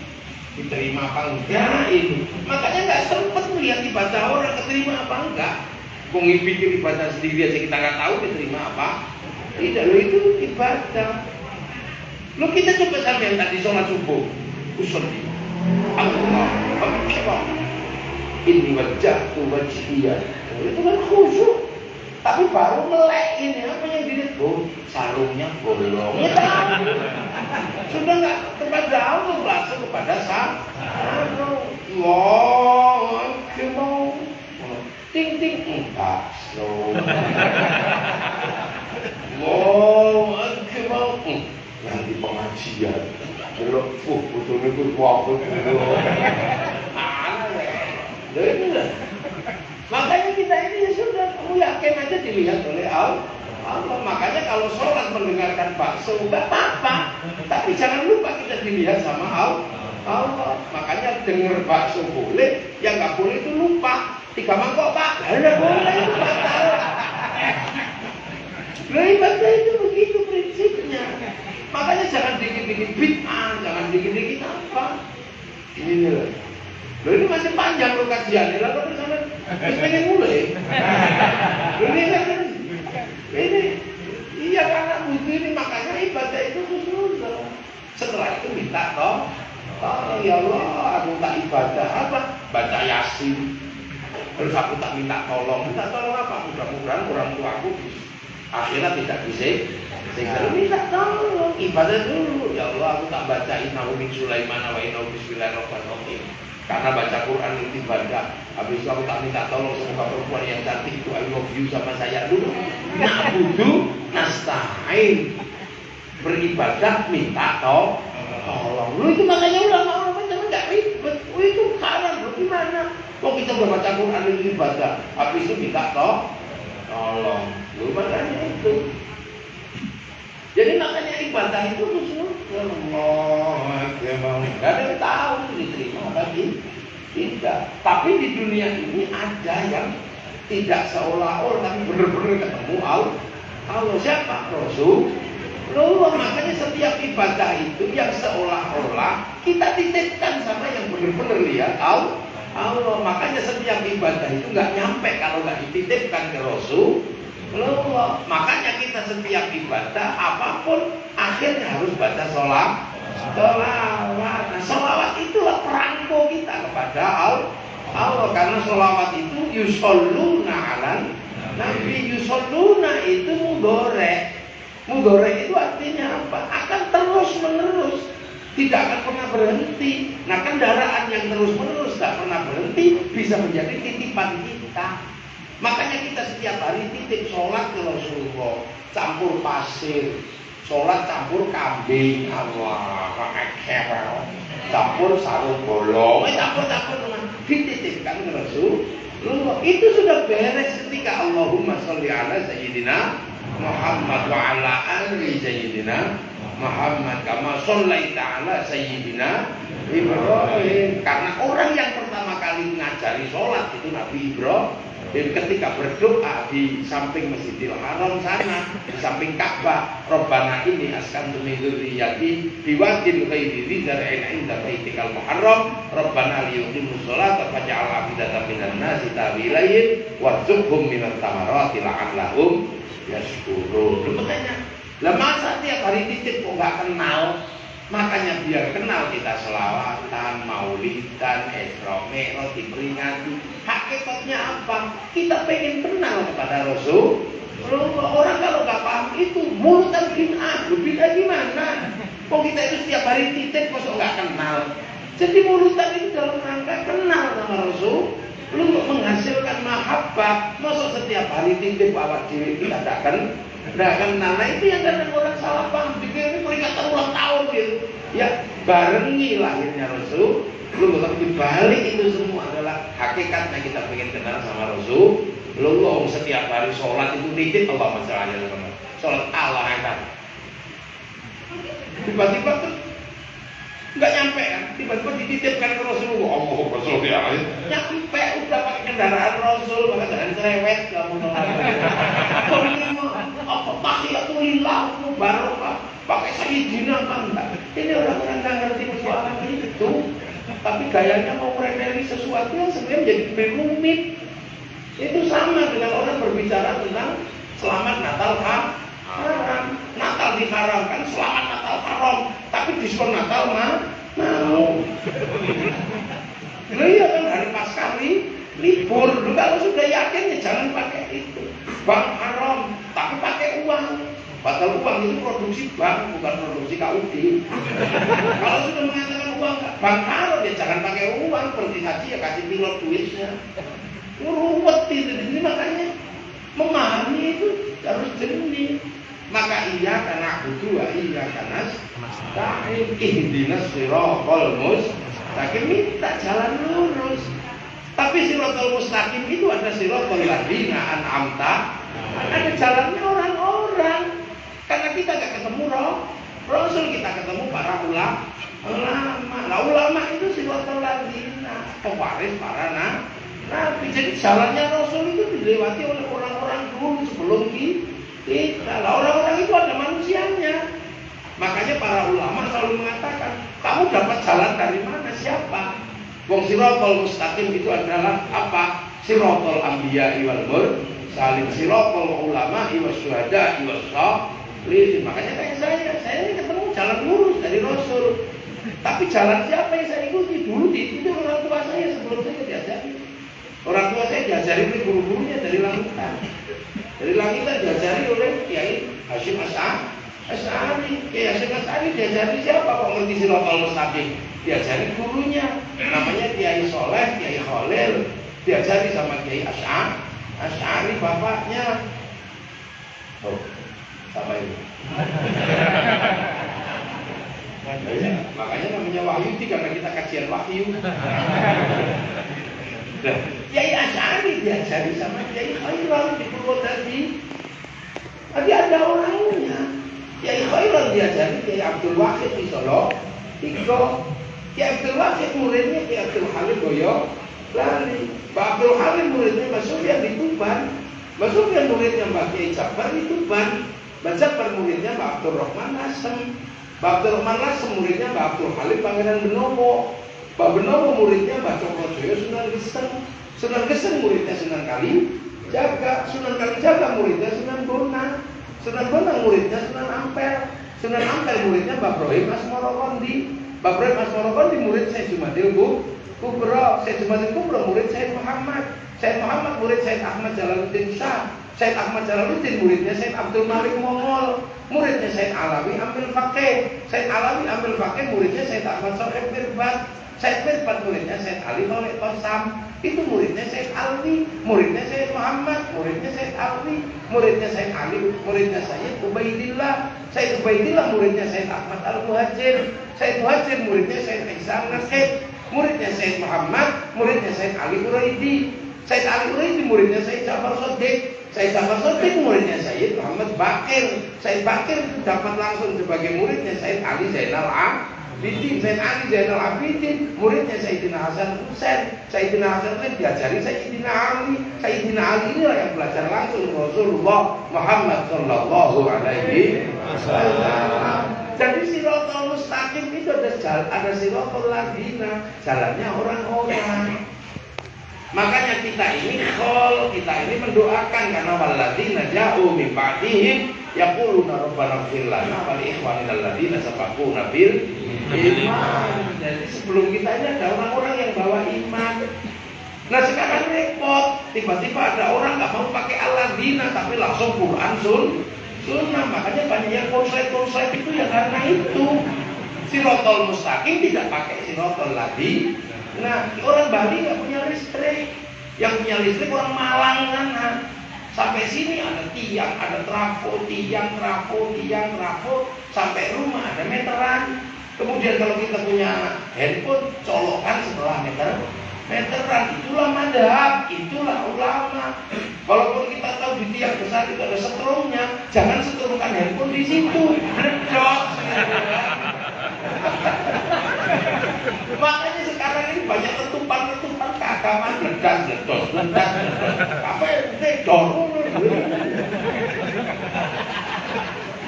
diterima apa enggak itu. Makanya nggak sempat melihat ibadah orang keterima apa enggak. Mungkin pikir ibadah sendiri aja kita nggak tahu diterima apa. Tidak, lo itu ibadah. Lo kita coba sampai tadi sholat subuh, usolli Allah Akbar. Ini wajah tu wajhiyah. Itu kan khusyuk. Tapi baru melek ini apa yang dilihat? Oh, sarungnya bolong. Ya, sudah nggak kepada Allah, langsung kepada sarung. Wow, mau ting enggak. Wow, mau yang di pengajian. Belok, betul itu wabut. Makanya kita ini sudah kamu yakin aja dilihat oleh Allah. Makanya kalau sholat mendengarkan bakso nggak apa-apa, tapi jangan lupa kita dilihat sama Allah. Makanya dengar bakso boleh, yang nggak boleh itu lupa. 3 mangkok Pak, nggak boleh itu batal. Ibadah itu begitu prinsipnya. Makanya jangan dikit-dikit bid'ah, jangan dikit-dikit apa. Ini loh. Loh ini masih panjang loh kajiannya, lalu sampai pengen mulai. Ini iya karena butuh ini, makanya ibadah itu khusnudzon. Setelah itu minta ya Allah, aku tak ibadah apa? Baca Yasin. Terus aku tak minta tolong apa? Mudah-mudahan orang tuaku akhirnya tidak bisa. Minta tolong, ibadah dulu. Ya Allah, aku tak baca innahu min Sulaiman wa innahu bismillahirrahmanirrahim. Karena baca Quran itu ibadah. Habis itu aku tak minta tolong semoga perempuan yang cantik itu I love you sama saya dulu. Na'budu nasta'in. Beribadah minta tolong. Lu itu makanya ulama-ulama jangan enggak ribet. Itu haram. Gimana? Kok kita baca Quran itu ibadah, habis itu minta tolong. Lu makanya itu. Jadi makanya ibadah itu khusus Allah, nggak ada yang tahu diterima lagi tidak. Tapi di dunia ini ada yang tidak seolah-olah tapi benar-benar ketemu Allah. Siapa? Rasulullah. Makanya setiap ibadah itu yang seolah-olah kita titipkan sama yang benar-benar lihat Allah. Makanya setiap ibadah itu nggak nyampe kalau nggak dititipkan ke Rasulullah. Makanya kita setiap ibadah apapun akhirnya harus baca sholawat. Nah, sholawat itulah perangko kita kepada Allah. Karena sholawat itu yusholluna alan Nabi. Yusholluna itu mudhari. Mudhari itu artinya apa? Akan terus menerus, tidak akan pernah berhenti. Nah, kendaraan yang terus menerus tidak pernah berhenti bisa menjadi titipan kita. Makanya kita setiap hari titip sholat ke Rasulullah, campur pasir, sholat campur kambing, Allah, campur sarung bolong, campur dititipkan ke Rasulullah. Itu sudah beres ketika Allahumma sholli ala sayyidina Muhammad wa ala ali sayyidina Muhammad kama shollaita ala sayyidina Ibrahim. Karena orang yang pertama kali mengajari sholat itu Nabi Ibrahim. Dan ketika berdoa di samping Masjidil Haram sana, di samping Ka'bah, Rabbana ini askantu min dzurriyyati biwadin ghairi dzi zar'in 'inda baitikal muharram, Rabbana liyuqimus sholata faj'al afidatan minan nasi tahwi ilaihim warzuqhum minat thamarati la'allahum yashkurun. Makanya, lah masa tiap hari titip kok enggak kenal? Makanya biar kenal kita selawatan, maulidan, Isra Mi'raj diperingati. Hakikatnya apa? Kita pengen kenal kepada Rasul. Orang kalau nggak paham itu mulutan bid'ah. Bid'ah gimana? Kok kita itu setiap hari titip kok nggak kenal? Jadi mulutan itu dalam rangka kenal sama Rasul. Untuk menghasilkan mahabbah. Masa setiap hari titip awak diri kita tidak kenal. Nah itu yang kadang orang salah paham. Pikir ini peringatan ulang tahun gitu. Ya barengi lahirnya Rasul. Tapi dibalik itu semua adalah hakikatnya kita pengen kenal sama Rasul. Setiap hari sholat itu titip Allah masalahnya teman. Sholat Allah yang tiba-tiba tuh nggak nyampe kan? Tiba-tiba dititipkan ke Rasulullah. Allah Rasul ya. Nyampe udah pakai kendaraan Rasul, pakai kendaraan cerewet kamu apa tahiyatulillah barokah pakai sayyidina kan enggak. Ini orang-orang nggak ngerti persoalan itu. Tapi gayanya mau meremehkan sesuatu yang sebenarnya menjadi rumit. Itu sama dengan orang berbicara tentang selamat Natal haram. Natal diharamkan, selamat Natal haram. Tapi diskon Natal mau. Iya kan hari Paskah libur. Kalau sudah yakin ya jangan pakai itu. Bank haram, tapi pakai uang. Padahal uang itu produksi bank, bukan produksi KUD. Kalau sudah mengatakan uang bank haram ya jangan pakai uang. Pergi haji ya kasih pilot duitnya. Ruwet itu. Ini makanya memahami itu harus jernih. Maka iya karena butuh, iya karena nasta'in ihdinas siratal mustaqim, minta jalan lurus. Tapi siratal mustaqim itu ada siratal ladzina an'amta, ada jalannya orang-orang. Karena kita gak ketemu Rasul, kita ketemu para ulama. Nah, ulama itu siratal ladzina, pewaris para nabi. Jadi jalannya Rasul itu dilewati oleh orang-orang dulu sebelum kita. Orang-orang itu ada manusianya. Makanya para ulama selalu mengatakan, kamu dapat jalan dari mana? Siapa? Wong siratal mustaqim itu adalah apa? Siratal anbiya wal mursalin, siratal ulama was syuhada was sholihin. Makanya kayak saya ini ketemu jalan lurus dari Rasul. Tapi jalan siapa yang saya ikuti? Dulu diikuti orang tua saya sebelum saya diajari. Orang tua saya diajari oleh guru-gurunya dari langitan. Dari langitan diajari oleh Kiai Hasyim Asy'ari. Kiai Hasyim Asy'ari diajari siapa? Kok ngerti siratal mustaqim? Diajari gurunya, namanya Kiai Soleh, Kiai Khalil. Diajari sama Kiai Asy'ari bapaknya. Oh, sama ini. Makanya namanya wahyu karena kita kajian wahyu. Kiai Asy'ari diajari sama Kiai Khalil di Purwodadi. Tadi ada orangnya. Kiai Khairul diajari Kiai Abdul Wahid di Solo. Kiai Abdul Wahid muridnya Kiai Abdul Halim Boyolali. Pak Abdul Halim muridnya Mas Sufyan di Tuban. Mas Sufyan muridnya Mbak Kiai Jabar di Tuban. Mbak Jabar muridnya Mbak Abdul Rahman Lasem. Mbak Abdul Rahman Lasem muridnya Mbak Abdul Halim Pangeran Benowo. Mbak Benowo muridnya Mbak Cokrojoyo Sunan Geseng. Sunan Geseng muridnya Sunan Kalijaga. Sunan Kalijaga muridnya Sunan Bonang. Sunan Bonang muridnya Sunan Ampel. Sunan Ampel muridnya Mbak Brohim Asmoro Kondi. Mbak Brohim Asmoro Kondi murid Syekh Jumadil Kubro. Syekh Jumadil Kubro murid Syekh Muhammad. Syekh Muhammad murid Syekh Ahmad Jalaluddin Shah. Syekh Ahmad Jalaluddin muridnya Syekh Abdul Malik Mongol. Muridnya Syekh Alawi Ambil Fakih. Syekh Alawi Ambil Fakih muridnya Syekh Ahmad Sohib Mirbat. Syekh Mirbat muridnya Syekh Ali Tolek Tosam. Itu muridnya Syekh Alwi, muridnya Syekh Muhammad, muridnya Syekh Alwi, muridnya Syekh Ali, muridnya Syekh Ubaidillah. Syekh Ubaidillah muridnya Syekh Ahmad Al-Muhajir. Syekh Muhajir muridnya Syekh Ihsan Nasib, muridnya Syekh Muhammad, muridnya Syekh Ali Uraidi. Syekh Ali Uraidi muridnya Syekh Jafar Shodiq. Syekh Jafar Shodiq muridnya Syekh Muhammad Bakir. Syekh Bakir itu dapat langsung sebagai muridnya Syekh Ali Zainal Abidin. Syekh Ali Zainal Abidin muridnya Sayyidina Hasan Husain. Sayyidina Hasan Husain diajari Sayyidina Ali. Sayyidina Ali inilah yang belajar langsung Rasulullah Muhammad sallallahu alaihi wasallam. Jadi Siratal Mustaqim itu ada Siratal Ladzina, jalannya orang-orang. Makanya kita ini mendoakan karena walladzina ja'u min ba'dihim yaquluna rabbana ighfir lana wa li ikhwanina alladzina sabaquna bil iman. Jadi sebelum kita ini ada orang-orang yang bawa iman. Nah sekarang repot, tiba-tiba ada orang nggak mau pakai alladzina tapi langsung Quran sunnah. Makanya banyak yang konslet itu ya karena itu. Siratal Mustaqim tidak pakai Siratal Ladzina. Nah, orang Bali nggak punya listrik. Yang punya listrik orang Malang sana. Sampai sini ada tiang, ada trafo, tiang, trafo. Sampai rumah ada meteran. Kemudian kalau kita punya handphone, colokan setelah meteran. Itulah madhab, itulah ulama. Walaupun kita tahu di tiang besar itu ada setrumnya, jangan setrumkan handphone di situ. Bledok. Makanya sekarang ini banyak letupan keagamaan ledas. Apa yang dorong?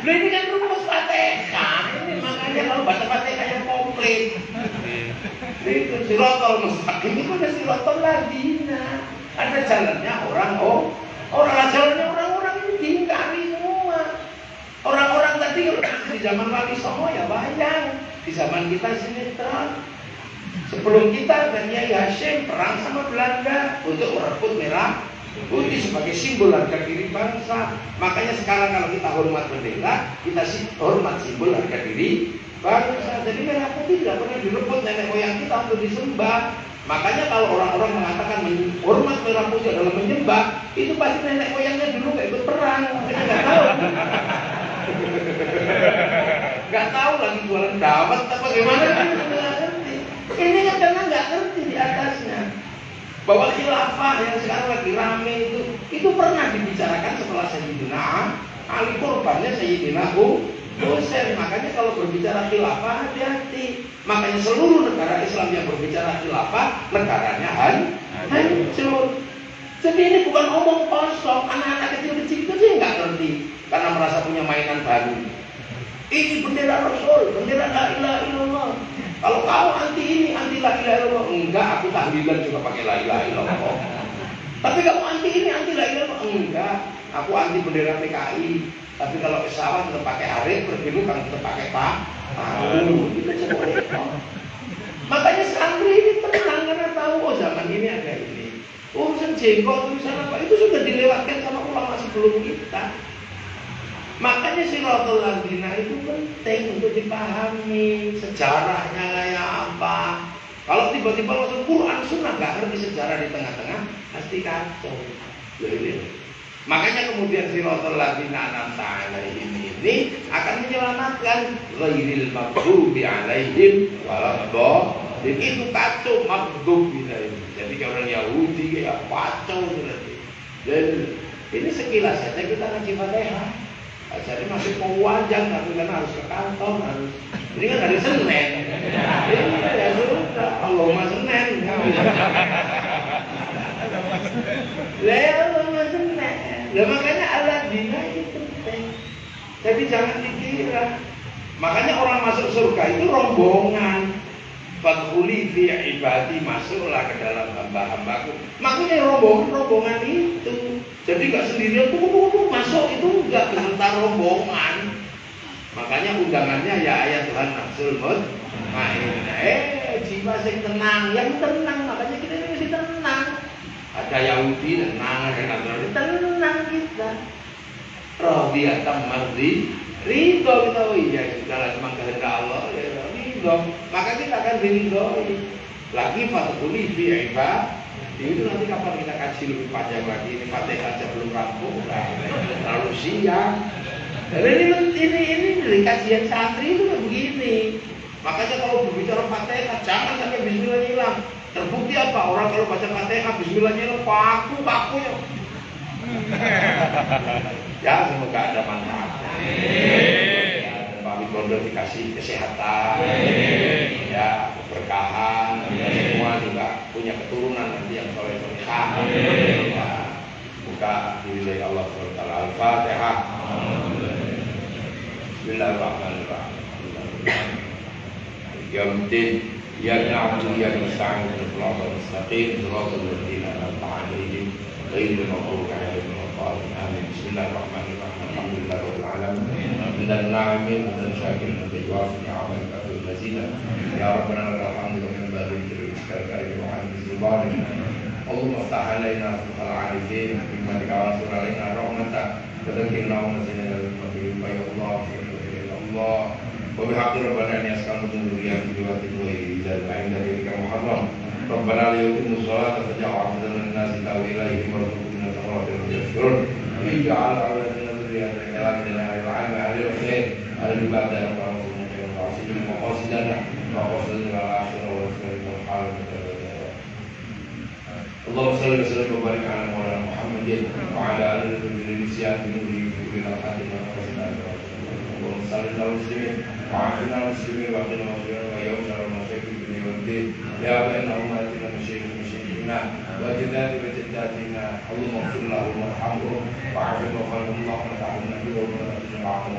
Ini kan rumus Fatihah. Ini makanya kalau baca Fatihah yang komplit. Itu Siratal Mustaqim itu ada Siratal Ladzina. Ada jalannya jalannya orang-orang ini diingkari semua. Orang-orang tadi di zaman Wali Songo ya bayang. Di zaman kita sinetron. Sebelum kita dan Kiai Hasyim perang sama Belanda untuk merebut merah putih sebagai simbol harga diri bangsa. Makanya sekarang kalau kita hormat bendera, kita hormat simbol harga diri bangsa. Jadi merah putih tidak pernah direbut nenek moyang kita untuk disembah. Makanya kalau orang-orang mengatakan hormat merah putih adalah menyembah, itu pasti nenek moyangnya dulu nggak ikut perang. Makanya nggak tahu. Nggak tahu lagi jualan dawet apa gimana. Ini kan karena nggak ngerti di atasnya. Bahwa khilafah yang sekarang lagi rame itu pernah dibicarakan setelah Sayyidina Ali, korbannya Sayyidina Husain. Makanya kalau berbicara khilafah hati-hati. Makanya seluruh negara Islam yang berbicara khilafah negaranya hancur. Jadi ini bukan omong kosong. Anak-anak kecil-kecil itu dia nggak ngerti karena merasa punya mainan baru. Ini bendera Rasul, bendera la ilaha illallah. Kalau kau anti ini, anti la ilaha illallah, enggak, aku tahlilan juga pakai la ilaha illallah. Tapi kamu anti ini, anti la ilaha illallah, enggak, aku anti bendera PKI. Tapi kalau pesawat tetap pakai arit, berbeda kan tetap pakai palu. Kita coba repot. Makanya santri ini tenang karena tahu oh zaman ini ada ini. Urusan jenggot, urusan apa itu sudah dilewatkan sama ulama sebelum kita. Makanya Siratal Ladzina itu penting untuk dipahami sejarahnya kayak apa. Kalau tiba-tiba masuk Quran Sunnah nggak ngerti sejarah di tengah-tengah pasti kacau. Makanya kemudian Siratal Ladzina an'amta 'alaihim ini akan menyelamatkan ghairil maghdubi 'alaihim waladdallin. Itu kacau maghdubi ini. Jadi kalau orang Yahudi ya kacau berarti. Dan ini sekilas saja kita ngaji Fatihah. Jadi masih pewajan, tapi kan harus ke kantor, harus. Ini kan hari Senin. Iya ya sudah, Allahumma Senin. Allahumma Senin. Ya makanya Al-Adina itu penting. Jadi jangan dikira. Makanya orang masuk surga itu rombongan. Fadkhuli fi ibadi, masuklah ke dalam hamba-hambaku. Makanya rombongan itu. Jadi nggak sendirian tuh masuk, itu nggak beserta rombongan. Makanya undangannya ya ayat Tuhan nafsul mutmainnah. Jiwa sing tenang, yang tenang. Makanya kita ini mesti tenang. Ada Yahudi tenang, ada Nasrani tenang kita. Radiyatan mardi, ridho kita. Oh iya, sudahlah cuma kehendak Allah ya. Maka kita akan diridhoi. Lagi fadkhuli fi ibadi, itu nanti kapan kita kaji lebih panjang lagi. Ini Fatihah aja belum rampung, terlalu siang. Ini dari kajian santri itu kan begini. Makanya kalau berbicara Fatihah jangan sampai Bismillah hilang. Terbukti apa? Orang kalau baca Fatihah Bismillahnya hilang, paku ya. Ya semoga ada manfaatnya. Pak Widodo dikasih kesehatan, ya keberkahan, kita semua juga punya keturunan nanti yang soleh-solehah. Ya, buka diri Allah SWT. Al-Fatihah. Bismillahirrahmanirrahim. Yauddin, ya na'budu ya nasta'in shiratal mustaqim shiratal ladzina an'amta 'alaihim ghairil maghdubi 'alaihim waladdallin. Amin. Bismillahirrahmanirrahim. Alhamdulillahirabbil alamin. Dan na'min dan syakirin dan yuafi ni'amal kafir mazina. Ya Rabbana lakal hamdu wa min ba'di rizqika karim wa an bizubani. Allahumma ftah alaina futhal arifin hikmatika wa ansur alaina rahmatak wa dhakkirna wa nasina ilal maqim. Ya Allah, ya Allah. Wa bihaqqi rabbana an yasqal dzurriyyatan wa tidwi ila al-'inda muharram. Rabbana liyuqimus sholata faj'al 'afdatan an-nasi ta'wilaihim warzuqna thawaban yashkurun. Ij'al awladana dzurriyyatan min al-'ilmi al-khair al-ibadah wa al-muqasid al-maqasidana wa qasid al-akhirah wa al-hal. Allahumma shalli wa sallim wa barik ala Maulana Muhammadin wa ala alihi wa sahbihi bil hadim wa qasidana. Allahumma salli ala muslimin wa afina muslimin wa qina wa yawsar al-mashaykh bil yawdin. Ya baina ummatina musyrikina wa jidati wa jiddatina. Allahumma ighfir lahum warhamhum wa'afihim wa'afihim Allahumma ta'ala nabi wa اللهم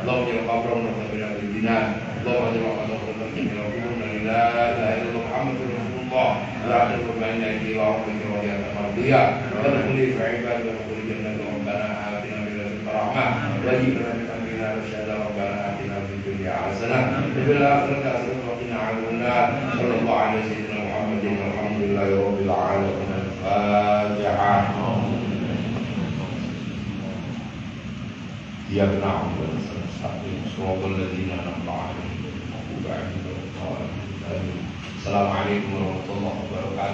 اجعل قبرهم نورا في الجنان. اللهم اجعل قبرهم نورا في الجنان. لا اله الا الله محمد رسول الله. لا تدعو بين يدي ربك وهي مرضيه. وادخلي في عبادك وادخلي جنتك. ربنا اتنا من لدنك رحمه وهب لنا من امرنا رشدا. ربنا اتنا في الدنيا حسنه وفي الاخره حسنه وقنا عذاب النار. صلى الله على سيدنا محمد والحمد لله رب العالمين. الفاتحه. Ya benar, Assalamualaikum warahmatullahi wabarakatuh.